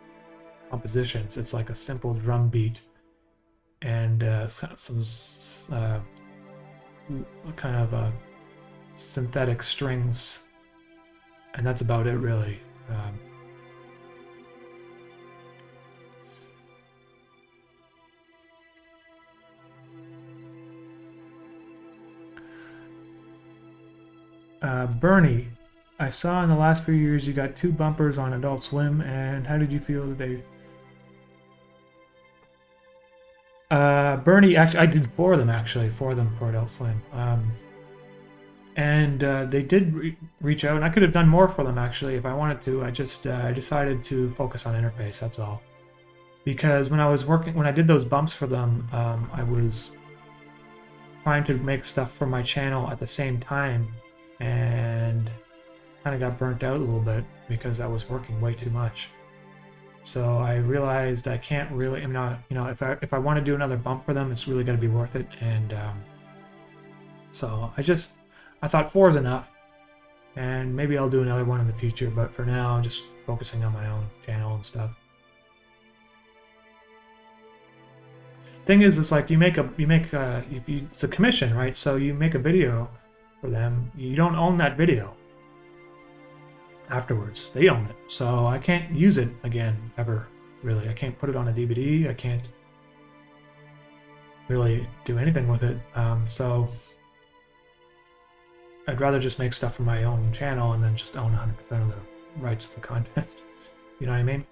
compositions. It's like a simple drum beat and some kind of synthetic strings, and that's about it, really. Bernie, I saw in the last few years you got 2 bumpers on Adult Swim, and how did you feel that they... Bernie, actually, I did 4 of them, actually, 4 of them for Adult Swim. And they did reach out, and I could have done more for them, actually, if I wanted to. I just I decided to focus on interface, that's all. Because when I did those bumps for them, I was trying to make stuff for my channel at the same time, and kind of got burnt out a little bit because I was working way too much. So I realized I can't really, I'm not, you know, if I want to do another bump for them, it's really going to be worth it. And so I thought 4 is enough, and maybe I'll do another one in the future. But for now, I'm just focusing on my own channel and stuff. Thing is, it's like it's a commission, right? So you make a video for them, you don't own that video afterwards. They own it, so I can't use it again ever, really. I can't put it on a DVD. I can't really do anything with it. So I'd rather just make stuff for my own channel and then just own 100% of the rights to the content. You know what I mean?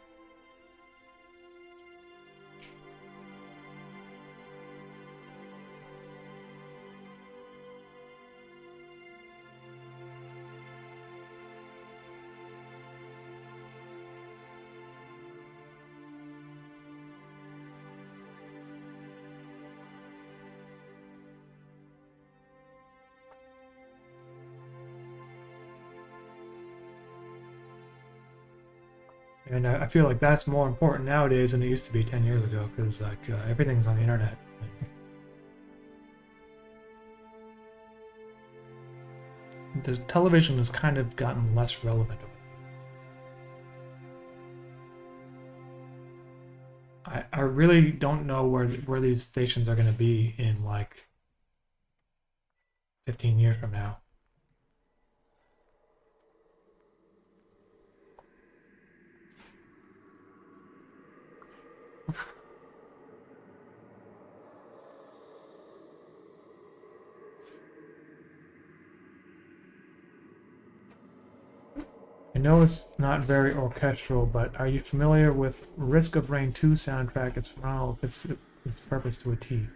And I feel like that's more important nowadays than it used to be 10 years ago, because like everything's on the internet. The television has kind of gotten less relevant. I really don't know where these stations are going to be in like 15 years from now. I know it's not very orchestral, but are you familiar with Risk of Rain 2 soundtrack? It's phenomenal. It's its purpose to a T.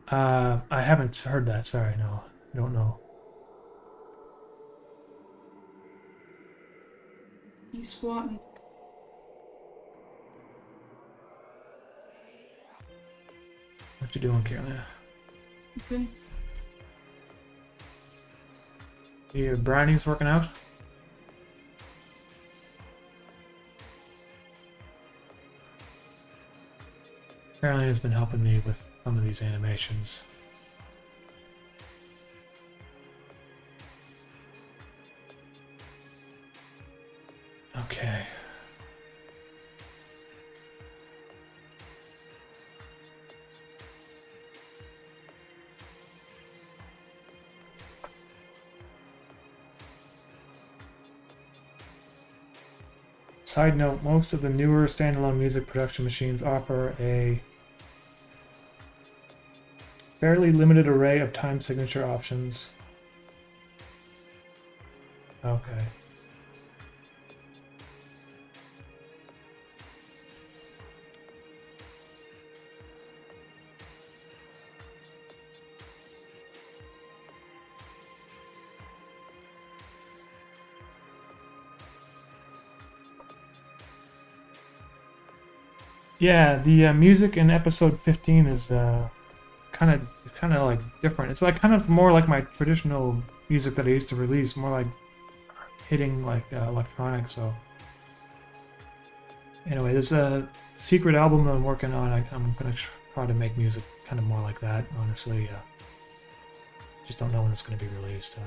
I haven't heard that. Sorry, no, I don't know. He's squatting. What you doing, Carolina? Okay. Your brownies working out? Carolina's been helping me with some of these animations. Okay. Side note, most of the newer standalone music production machines offer a fairly limited array of time signature options. Okay. Yeah, the music in episode 15 is kind of like different. It's like kind of more like my traditional music that I used to release, more like hitting like electronic. So anyway, there's a secret album that I'm working on. I'm gonna try to make music kind of more like that. Honestly, just don't know when it's gonna be released.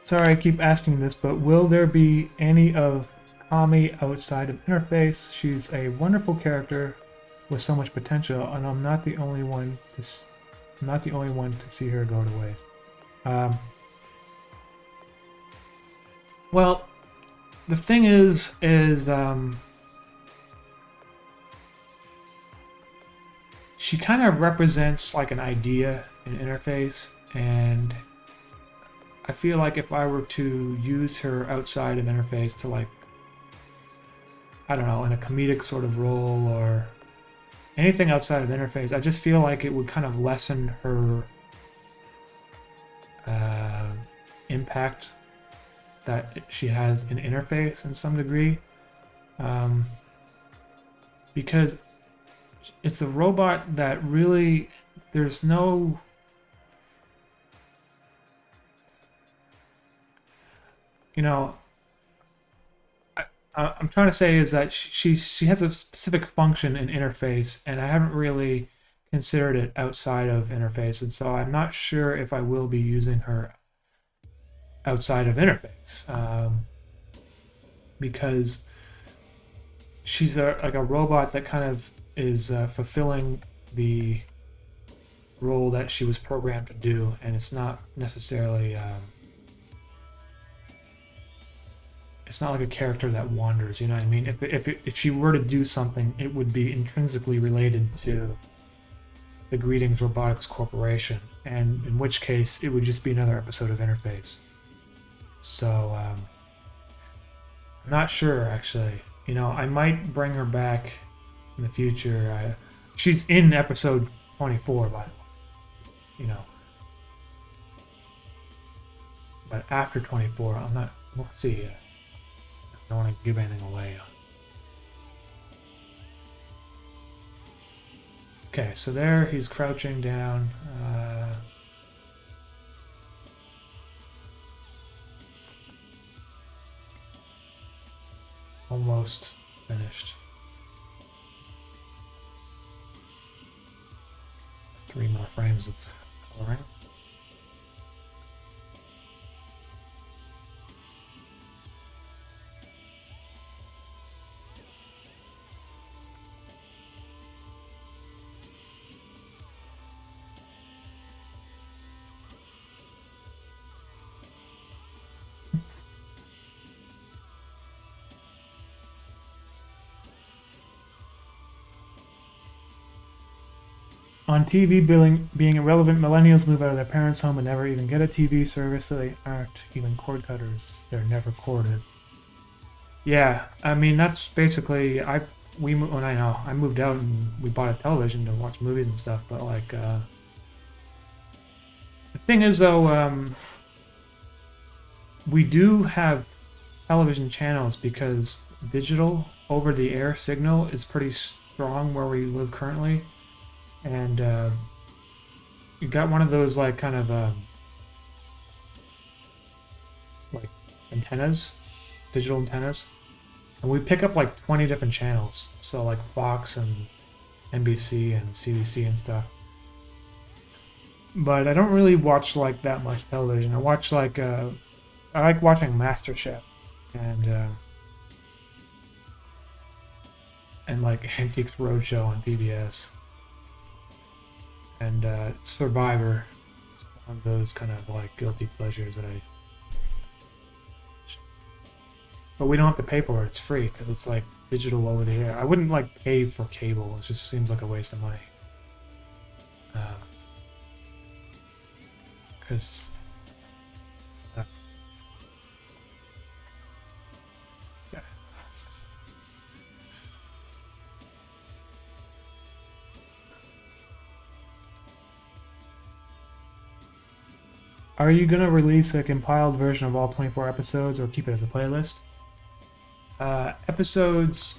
Sorry, I keep asking this, but will there be any of Kami outside of Interface? She's a wonderful character with so much potential, and I'm not the only one to see her go to waste. Well, the thing is she kind of represents like an idea in Interface, and I feel like if I were to use her outside of Interface to, like, I don't know, in a comedic sort of role or anything outside of Interface, I just feel like it would kind of lessen her impact that she has in interface in some degree, because it's a robot that really, there's no, you know, I'm trying to say is that she has a specific function in interface, and I haven't really considered it outside of interface, and so I'm not sure if I will be using her outside of interface, because she's like a robot that kind of is fulfilling the role that she was programmed to do, and it's not necessarily it's not like a character that wanders, you know what I mean? If she were to do something, it would be intrinsically related to the Greetings Robotics Corporation, and in which case it would just be another episode of Interface. So I'm not sure, actually. You know, I might bring her back in the future. She's in episode 24, by the way. You know, but after 24, I'm not. We'll see. I don't want to give anything away. Okay, so there he's crouching down. Almost finished. 3 more frames of coloring. On TV, being irrelevant, millennials move out of their parents' home and never even get a TV service, so they aren't even cord cutters. They're never corded. Yeah, I mean that's basically I moved out and we bought a television to watch movies and stuff. But like, the thing is though, we do have television channels because digital over-the-air signal is pretty strong where we live currently. And you got one of those like kind of like antennas, digital antennas, and we pick up like 20 different channels. So like Fox and NBC and CBC and stuff. But I don't really watch like that much television. I watch like I like watching MasterChef and like Antiques Roadshow on PBS. And Survivor is one of those kind of like guilty pleasures that I. But we don't have to pay for it; it's free because it's like digital over the air. I wouldn't like pay for cable; it just seems like a waste of money. Because. Are you going to release a compiled version of all 24 episodes or keep it as a playlist? Episodes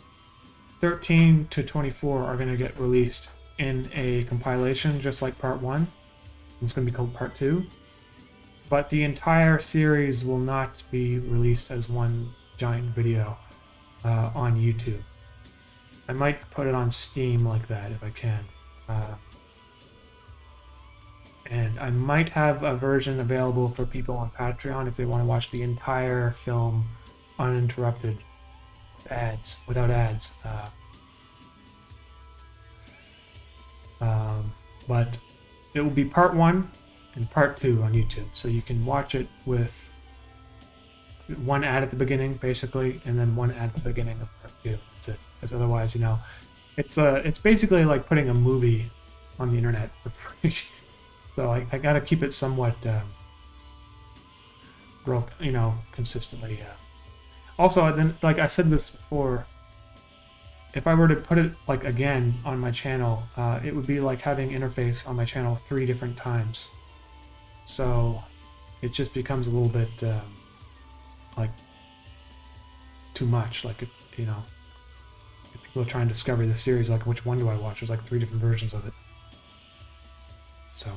13 to 24 are going to get released in a compilation, just like part 1. It's going to be called part 2. But the entire series will not be released as one giant video on YouTube. I might put it on Steam like that if I can. And I might have a version available for people on Patreon if they want to watch the entire film uninterrupted, without ads. But it will be part 1 and part 2 on YouTube, so you can watch it with 1 ad at the beginning, basically, and then 1 ad at the beginning of part 2. That's it. Because otherwise, you know, it's basically like putting a movie on the internet for free. So I got to keep it somewhat consistently. Also, then, like I said this before, if I were to put it like again on my channel, it would be like having interface on my channel 3 different times. So it just becomes a little bit like too much. Like, you know, if people are trying to discover the series, like which one do I watch? There's like 3 different versions of it. So.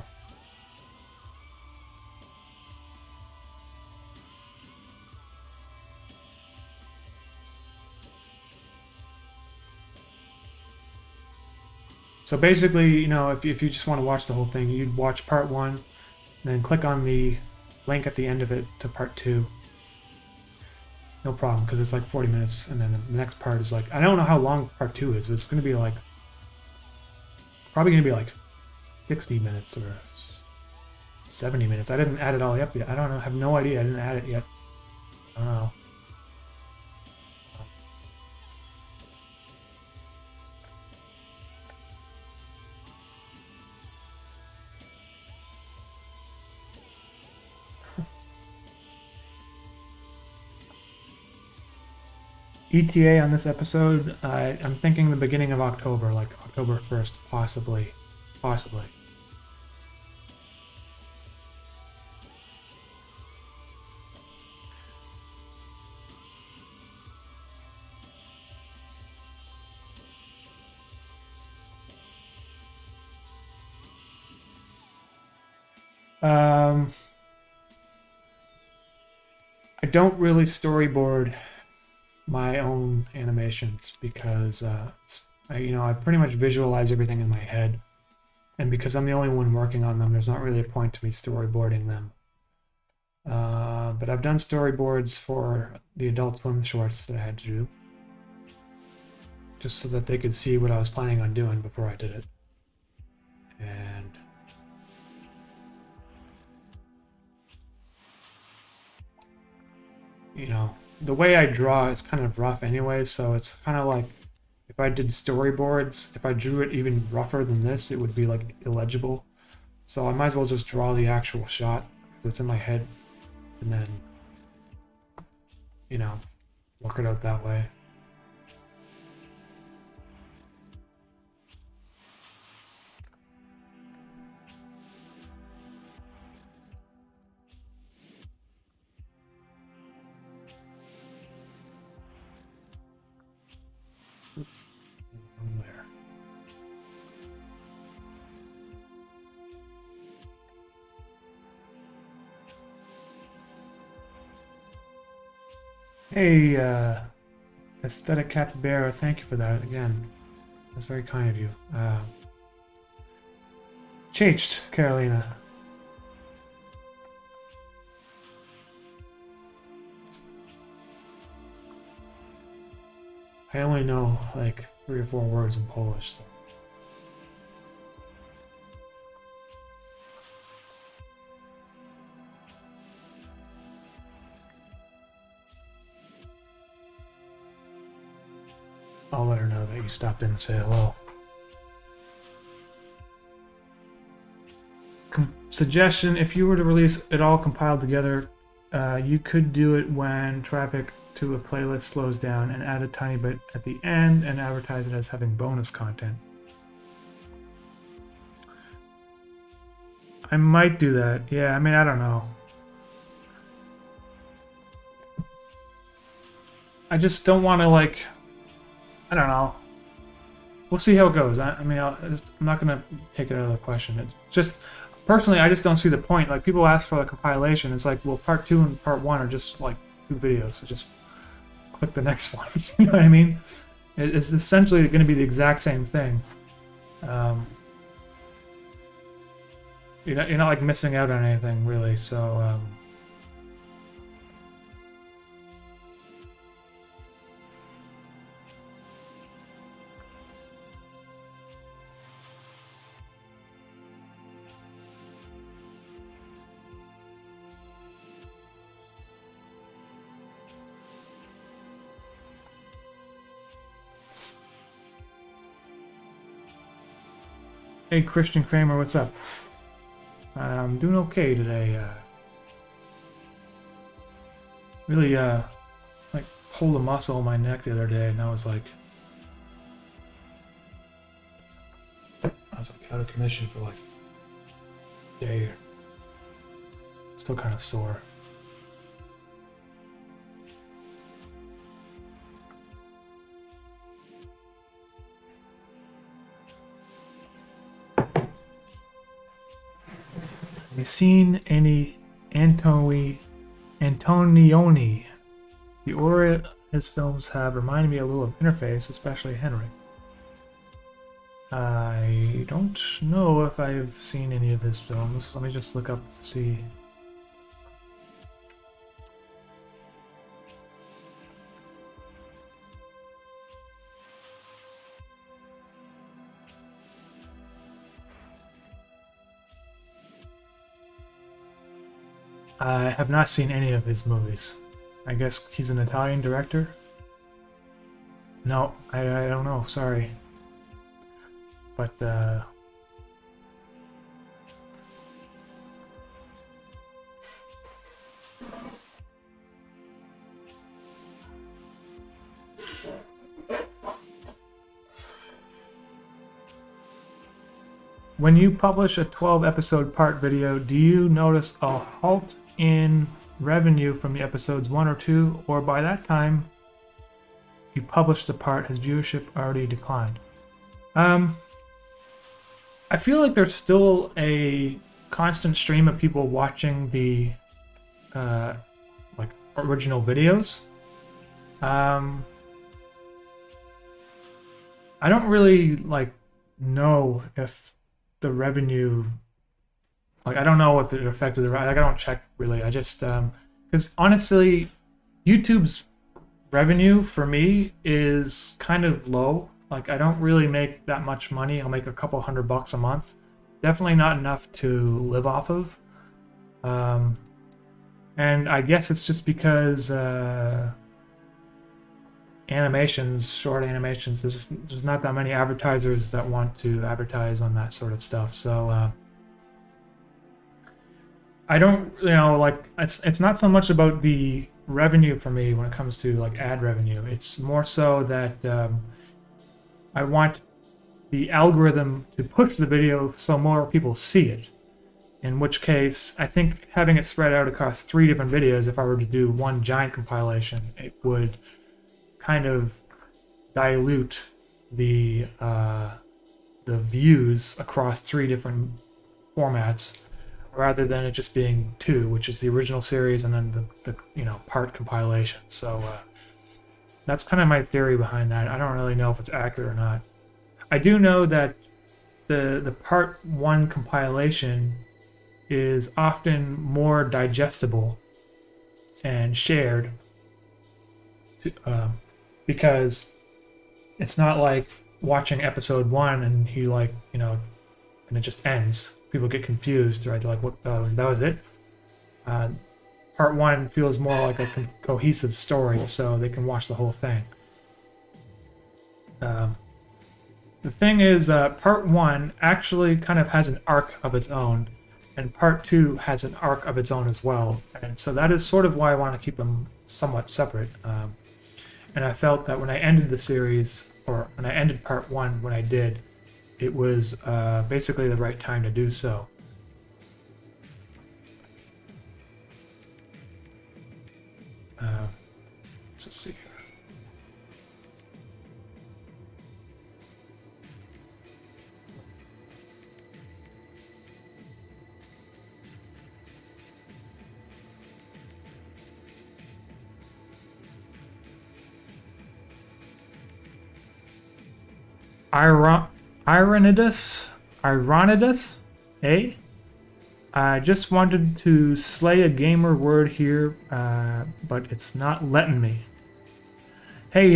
So basically, you know, if you just want to watch the whole thing, you'd watch part 1, and then click on the link at the end of it to part 2. No problem, because it's like 40 minutes, and then the next part is like, I don't know how long part 2 is. It's going to be like, probably going to be like 60 minutes or 70 minutes. I didn't add it all up yet. I don't know. I have no idea. I didn't add it yet. I don't know. ETA on this episode, I'm thinking the beginning of October, like October 1st, possibly. Possibly. I don't really storyboard my own animations because I pretty much visualize everything in my head, and because I'm the only one working on them, there's not really a point to me storyboarding them. But I've done storyboards for the Adult Swim shorts that I had to do, just so that they could see what I was planning on doing before I did it. And you know, the way I draw is kind of rough anyway, so it's kind of like if I did storyboards, if I drew it even rougher than this, it would be like illegible. So I might as well just draw the actual shot because it's in my head, and then, you know, work it out that way. There. Hey, Aesthetic Capybara, thank you for that again. That's very kind of you. Changed, Carolina. I only know like 3 or 4 words in Polish. So. I'll let her know that you stopped in and say hello. Suggestion, if you were to release it all compiled together, you could do it when traffic to a playlist slows down and add a tiny bit at the end and advertise it as having bonus content. I might do that. Yeah, I mean, I don't know. I just don't want to, like, I don't know. We'll see how it goes. I'm not going to take it out of the question. It's just, personally, I just don't see the point. Like, people ask for a compilation. It's like, well, part 2 and part 1 are just, like, 2 videos. So just click the next one. You know what I mean? It's essentially going to be the exact same thing. You're not like missing out on anything really. So hey, Christian Kramer, what's up? I'm doing okay today. Really, like, pulled a muscle in my neck the other day, and I was like out of commission for like a day. still kind of sore. Have you seen any Antonioni? The aura his films have reminded me a little of Interface, especially Henry. I don't know if I've seen any of his films. Let me just look up to see. I have not seen any of his movies. I guess he's an Italian director? No, I don't know, sorry. But, when you publish a 12-episode part video, do you notice a halt in revenue from the episodes 1 or 2, or by that time you publish the part, has viewership already declined? I feel like there's still a constant stream of people watching the like original videos. I don't really like know if the revenue, like I don't know if it affected the, like I don't check really. I just because honestly, YouTube's revenue for me is kind of low. Like I don't really make that much money. I'll make a couple $100 a month. Definitely not enough to live off of. And I guess it's just because animations, short animations, there's not that many advertisers that want to advertise on that sort of stuff. So I don't, you know, like it's not so much about the revenue for me when it comes to like ad revenue. It's more so that I want the algorithm to push the video so more people see it. In which case, I think having it spread out across 3 different videos, if I were to do one giant compilation, it would kind of dilute the views across 3 different formats, rather than it just being 2, which is the original series and then the you know, part compilation. So that's kind of my theory behind that. I don't really know if it's accurate or not. I do know that the part 1 compilation is often more digestible and shared because it's not like watching episode 1 and you like, you know, and it just ends. People get confused, right? They're like, what, that was it? Part 1 feels more like a cohesive story, so they can watch the whole thing. The thing is, part 1 actually kind of has an arc of its own, and part 2 has an arc of its own as well. And so that is sort of why I want to keep them somewhat separate. And I felt that when I ended the series, or when I ended part 1, when I did, it was basically the right time to do so. Let's see here. Ironidus, eh? I just wanted to slay a gamer word here, but it's not letting me. Hey,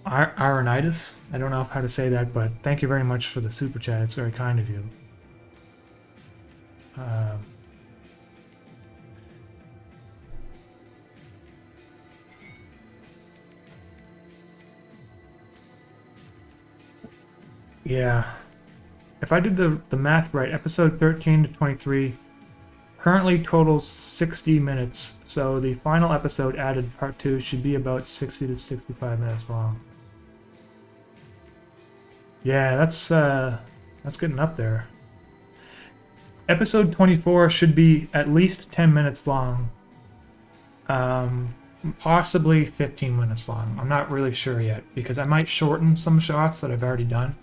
Ironitis, I don't know how to say that, but thank you very much for the super chat. It's very kind of you. Yeah. If I did the math right, episode 13 to 23 currently totals 60 minutes, so the final episode added, part 2, should be about 60 to 65 minutes long. Yeah, that's getting up there. Episode 24 should be at least 10 minutes long. Possibly 15 minutes long. I'm not really sure yet, because I might shorten some shots that I've already done.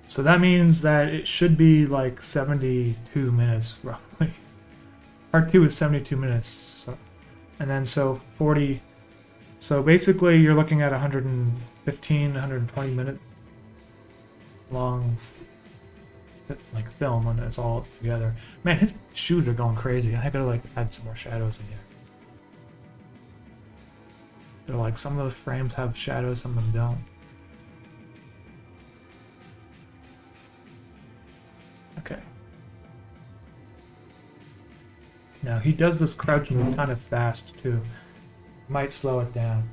So that means that it should be like 72 minutes, roughly. Part 2 is 72 minutes. So, and then so 40... So basically you're looking at 115, 120 minute long like film when it's all together. Man, his shoes are going crazy. I gotta like add some more shadows in here. They're like, some of the frames have shadows, some of them don't. Okay. Now he does this crouching move kind of fast too. Might slow it down.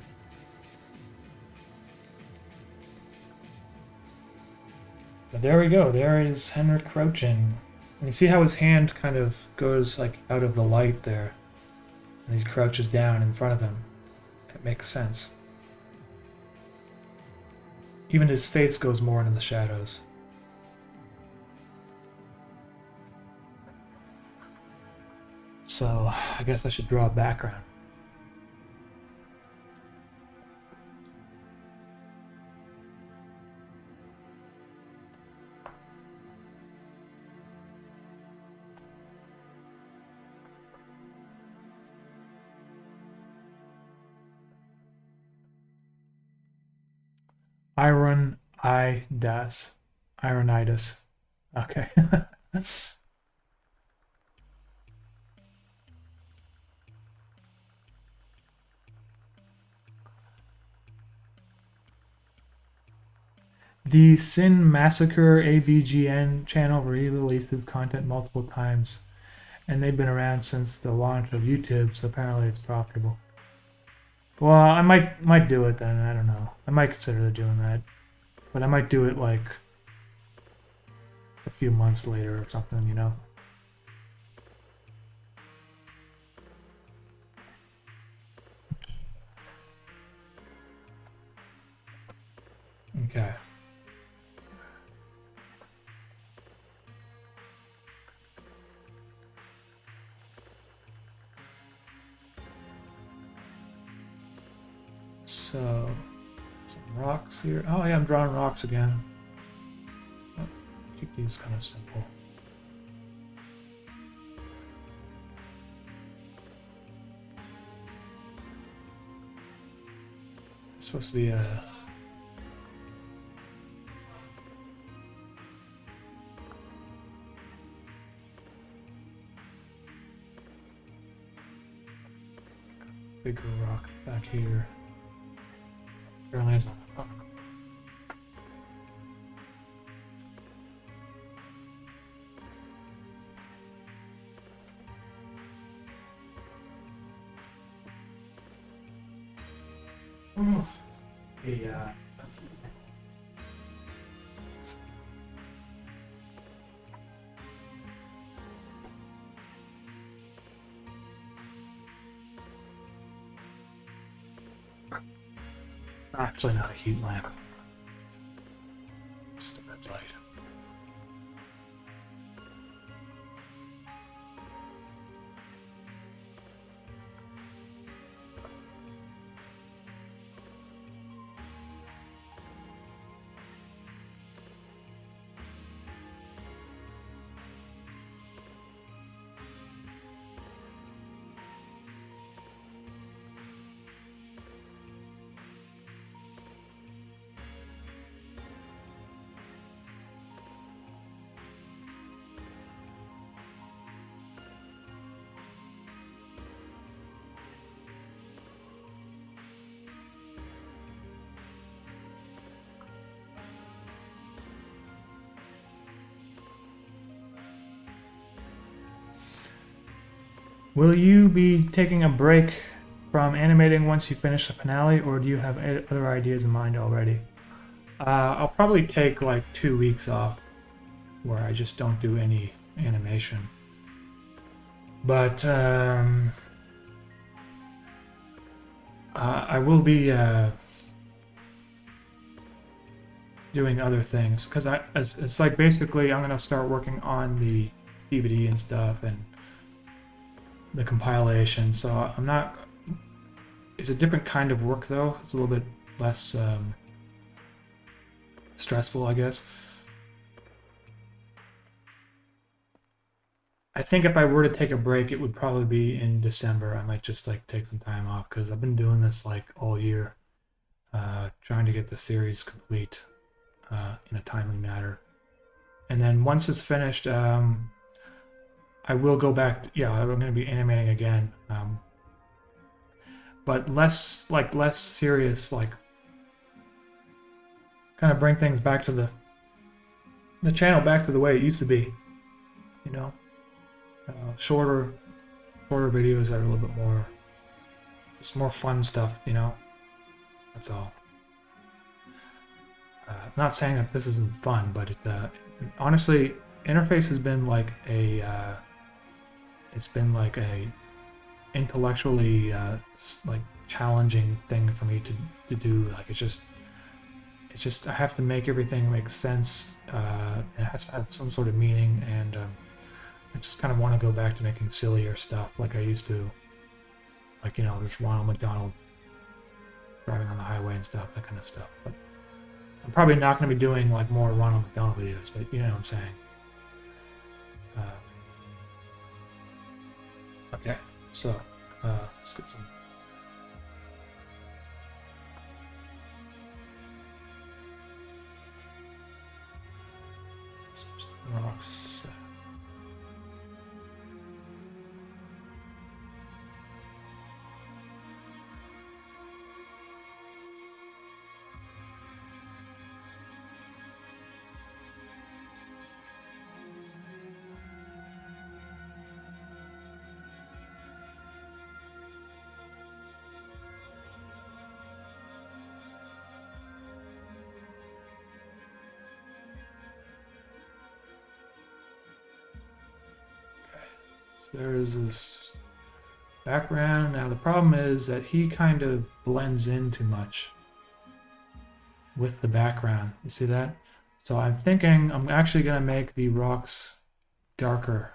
But there we go. There is Henrik crouching. And you see how his hand kind of goes like out of the light there. And he crouches down in front of him. It makes sense. Even his face goes more into the shadows. So I guess I should draw a background. Ironitis. Okay. The Sin Massacre AVGN channel re-releases content multiple times, and they've been around since the launch of YouTube, so apparently it's profitable. Well, I might do it then. I don't know. I might consider doing that, but I might do it like a few months later or something, you know. Okay. So, some rocks here. Oh yeah, I'm drawing rocks again. Oh, keep these kind of simple. It's supposed to be a... bigger rock back here. Apparently it's not. Oh. Yeah. Actually not a heat lamp. Just a red light. Will you be taking a break from animating once you finish the finale, or do you have other ideas in mind already? I'll probably take like 2 weeks off where I just don't do any animation. But I will be doing other things because it's like basically I'm gonna start working on the DVD and stuff and the compilation. So I'm not. It's a different kind of work though. It's a little bit less stressful, I guess. I think if I were to take a break, it would probably be in December. I might just like take some time off because I've been doing this like all year, trying to get the series complete in a timely manner. And then once it's finished, I will go back. Yeah, I'm going to be animating again, but less serious. Like, kind of bring things back to the channel back to the way it used to be. You know, shorter videos that are a little bit more, just more fun stuff. You know, that's all. I'm not saying that this isn't fun, but honestly, interface has been like it's been like a intellectually like challenging thing for me to do. Like it's just I have to make everything make sense. It has to have some sort of meaning, and I just kind of want to go back to making sillier stuff like I used to. Like, you know, this Ronald McDonald driving on the highway and stuff, that kind of stuff. But I'm probably not going to be doing like more Ronald McDonald videos, but you know what I'm saying. Okay, so let's get some. Rocks. There is this background. Now the problem is that he kind of blends in too much with the background. You see that? So I'm thinking I'm actually going to make the rocks darker.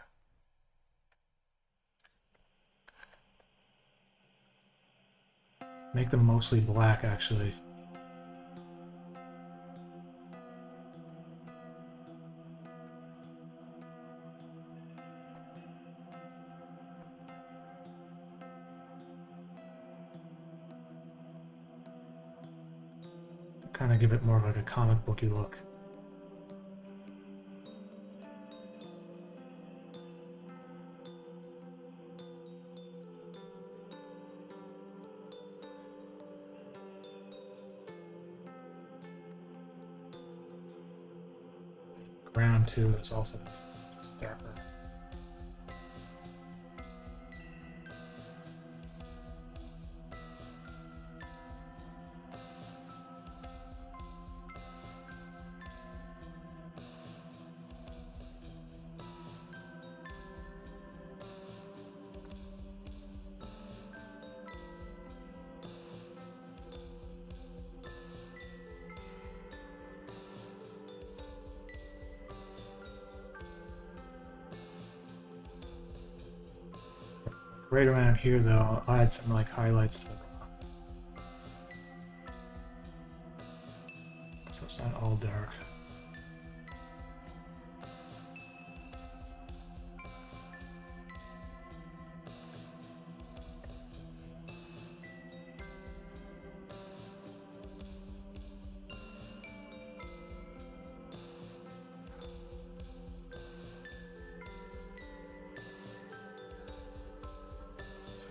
Make them mostly black, actually. Kind of give it more of like a comic booky look. Ground too is also darker. Right around here, though, I'll add some like highlights to the rock, so it's not all dark.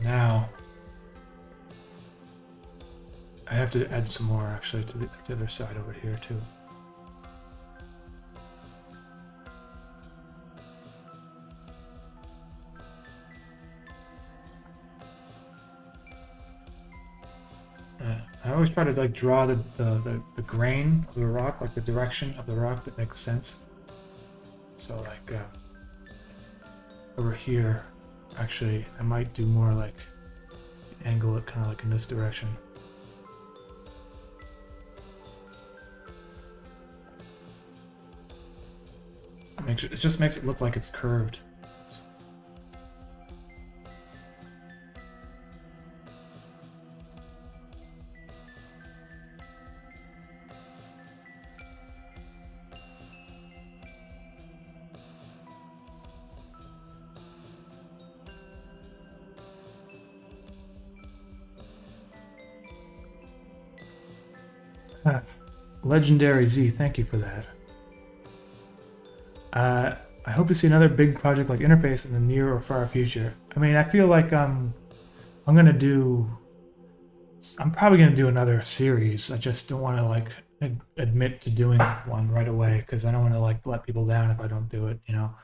Now, I have to add some more actually to the other side over here too. I always try to like draw the grain of the rock, like the direction of the rock that makes sense. So like over here, actually, I might do more like angle it kind of like in this direction. It just makes it look like it's curved. Legendary Z, thank you for that. I hope to see another big project like Interface in the near or far future. I mean, I feel like I'm probably gonna do another series. I just don't want to like admit to doing one right away because I don't want to like let people down if I don't do it, you know.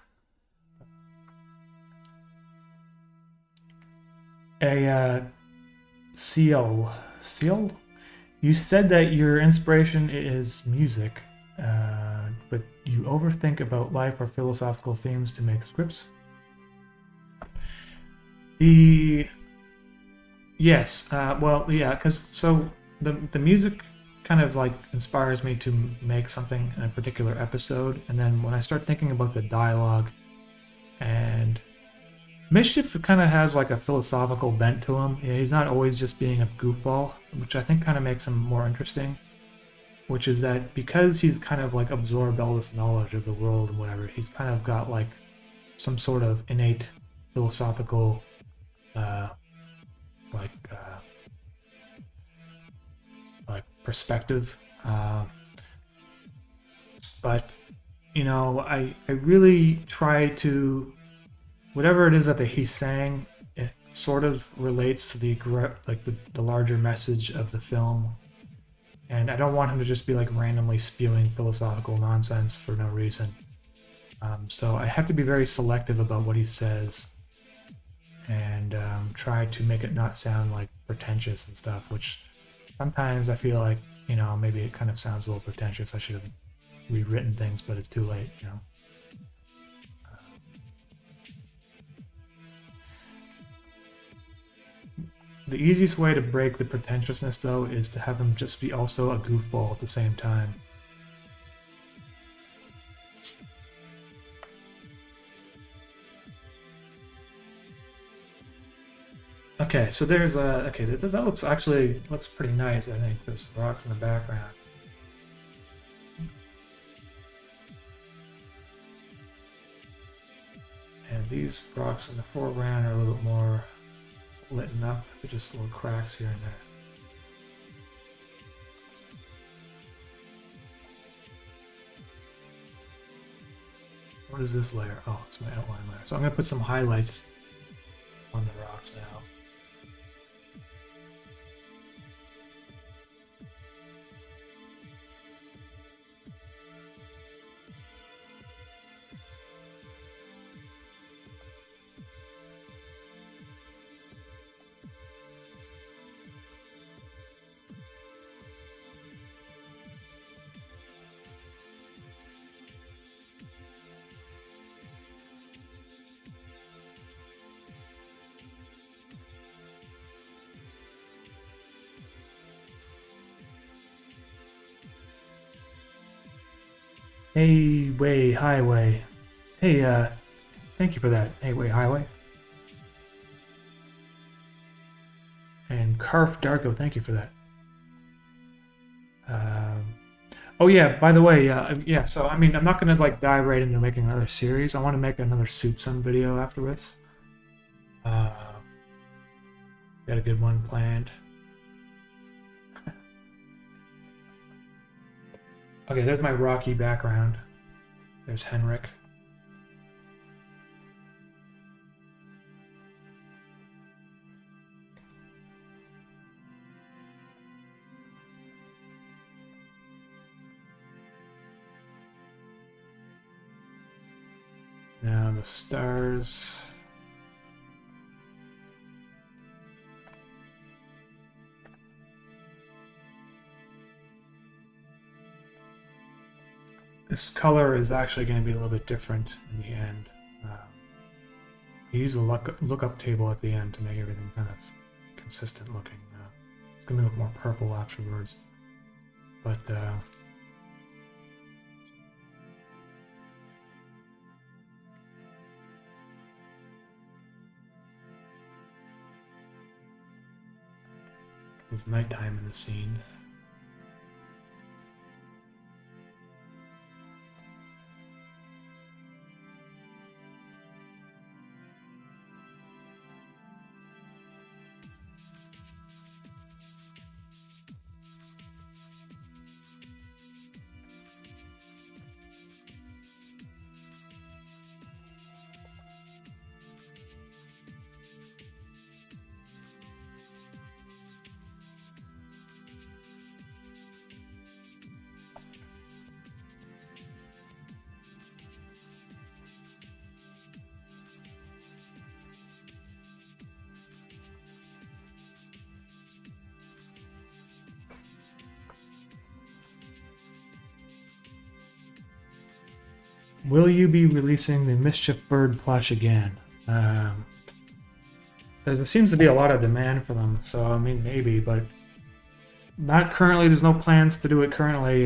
Seal, you said that your inspiration is music, but you overthink about life or philosophical themes to make scripts. Yes, well, yeah, because so the music kind of like inspires me to make something in a particular episode, and then when I start thinking about the dialogue, and Mischief kind of has like a philosophical bent to him. Yeah, he's not always just being a goofball, which I think kind of makes him more interesting. Which is that because he's kind of like absorbed all this knowledge of the world and whatever, he's kind of got like some sort of innate philosophical like perspective. But you know, I really try to, whatever it is that he's saying, it sort of relates to the larger message of the film. And I don't want him to just be like randomly spewing philosophical nonsense for no reason. So I have to be very selective about what he says and try to make it not sound like pretentious and stuff, which sometimes I feel like, you know, maybe it kind of sounds a little pretentious. I should have rewritten things, but it's too late, you know. The easiest way to break the pretentiousness, though, is to have him just be also a goofball at the same time. Okay, so there's a... Okay, that looks pretty nice, I think. There's rocks in the background. And these rocks in the foreground are a little bit more lit up. They're just little cracks here and there. What is this layer? Oh, it's my outline layer. So I'm going to put some highlights on the rocks now. Hey, way, highway. Hey, thank you for that. Hey, way, highway. And Carf Darko, thank you for that. Oh yeah, by the way, yeah, so I mean, I'm not gonna like dive right into making another series. I want to make another Soup Sun video afterwards. Got a good one planned. Okay, there's my rocky background. There's Henrik. Now the stars. This color is actually going to be a little bit different in the end. I use a lookup table at the end to make everything kind of consistent looking. It's gonna look more purple afterwards. But it's nighttime in the scene. Will you be releasing the Mischief bird plush again? There seems to be a lot of demand for them, so I mean maybe, but not currently. There's no plans to do it currently.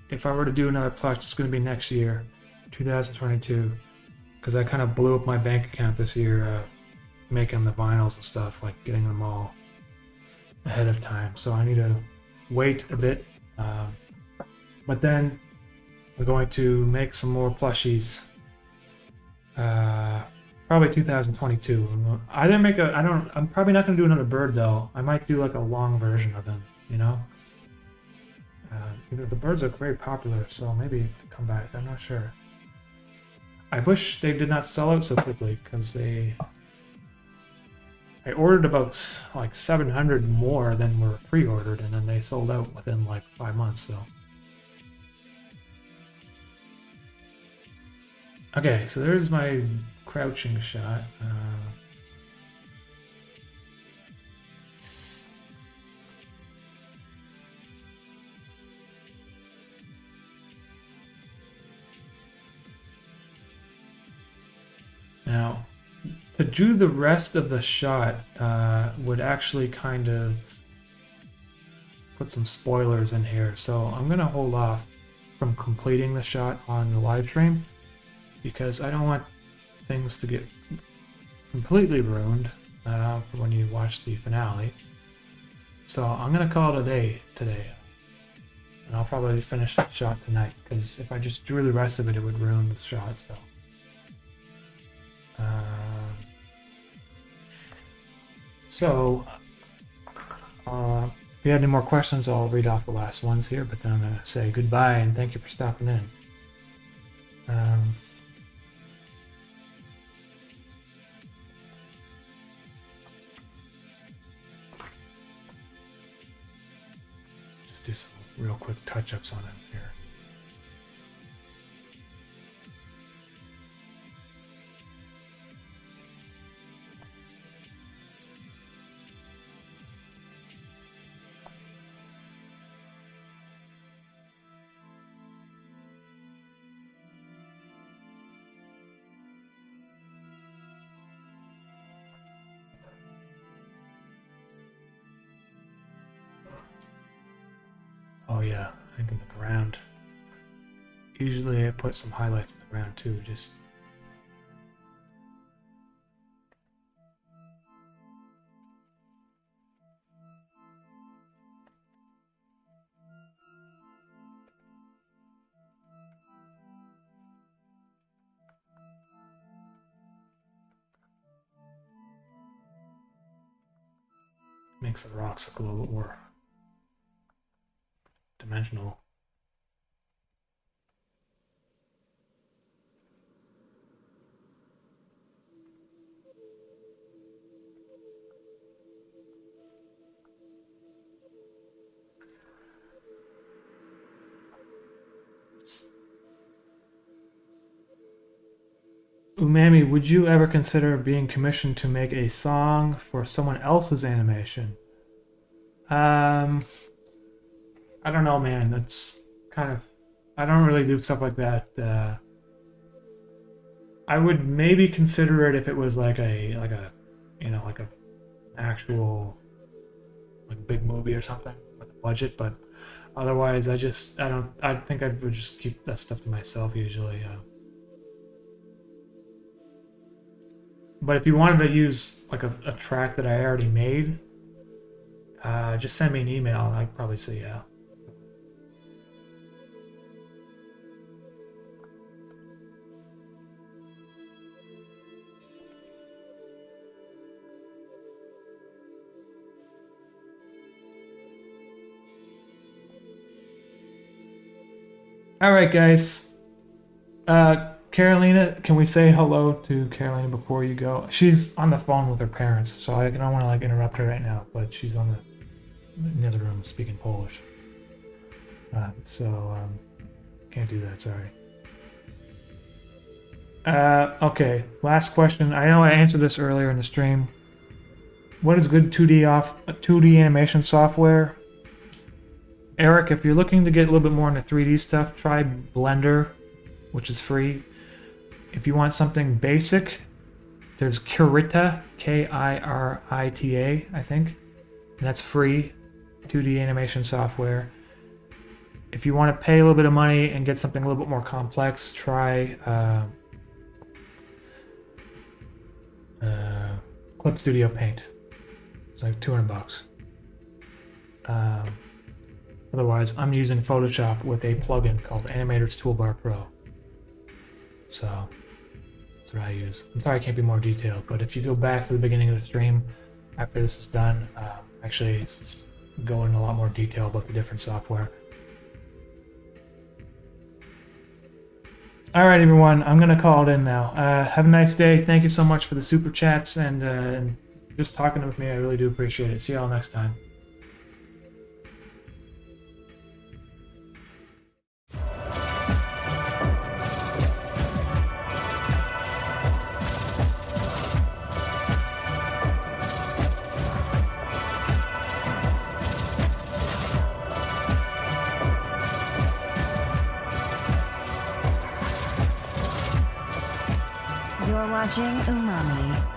If I were to do another plush, it's going to be next year, 2022, because I kind of blew up my bank account this year making the vinyls and stuff, like getting them all ahead of time. So I need to wait a bit, but then we're going to make some more plushies. Probably 2022. I'm probably not going to do another bird though. I might do like a long version of him, you know? The birds are very popular, so maybe come back. I'm not sure. I wish they did not sell out so quickly, because I ordered about like 700 more than were pre-ordered, and then they sold out within like 5 months, so. Okay, so there's my crouching shot. Now, to do the rest of the shot would actually kind of put some spoilers in here. So I'm going to hold off from completing the shot on the live stream, because I don't want things to get completely ruined for when you watch the finale. So I'm going to call it a day today. And I'll probably finish the shot tonight, because if I just drew the rest of it, it would ruin the shot. So, if you have any more questions, I'll read off the last ones here, but then I'm going to say goodbye and thank you for stopping in. Just do some real quick touch-ups on it here. Oh yeah, I think in the ground. Usually I put some highlights in the ground too, just makes the rocks look a little bit more dimensional. Umami, would you ever consider being commissioned to make a song for someone else's animation? I don't know, man. That's kind of... I don't really do stuff like that. I would maybe consider it if it was like a actual like big movie or something with a budget, but otherwise I think I would just keep that stuff to myself usually. But if you wanted to use like a track that I already made, just send me an email and I'd probably say yeah. Alright guys, Carolina, can we say hello to Carolina before you go? She's on the phone with her parents, so I don't want to like interrupt her right now, but she's in the other room speaking Polish. Can't do that, sorry. Okay, last question. I know I answered this earlier in the stream. What is good 2D animation software? Eric, if you're looking to get a little bit more into 3D stuff, try Blender, which is free. If you want something basic, there's Kirita, K-I-R-I-T-A, I think. And that's free 2D animation software. If you want to pay a little bit of money and get something a little bit more complex, try Clip Studio Paint. It's like $200. Otherwise, I'm using Photoshop with a plugin called Animator's Toolbar Pro. So, that's what I use. I'm sorry I can't be more detailed, but if you go back to the beginning of the stream, after this is done, actually it's go into a lot more detail about the different software. Alright everyone, I'm going to call it in now. Have a nice day. Thank you so much for the super chats and just talking with me. I really do appreciate it. See y'all next time. You're watching Umami.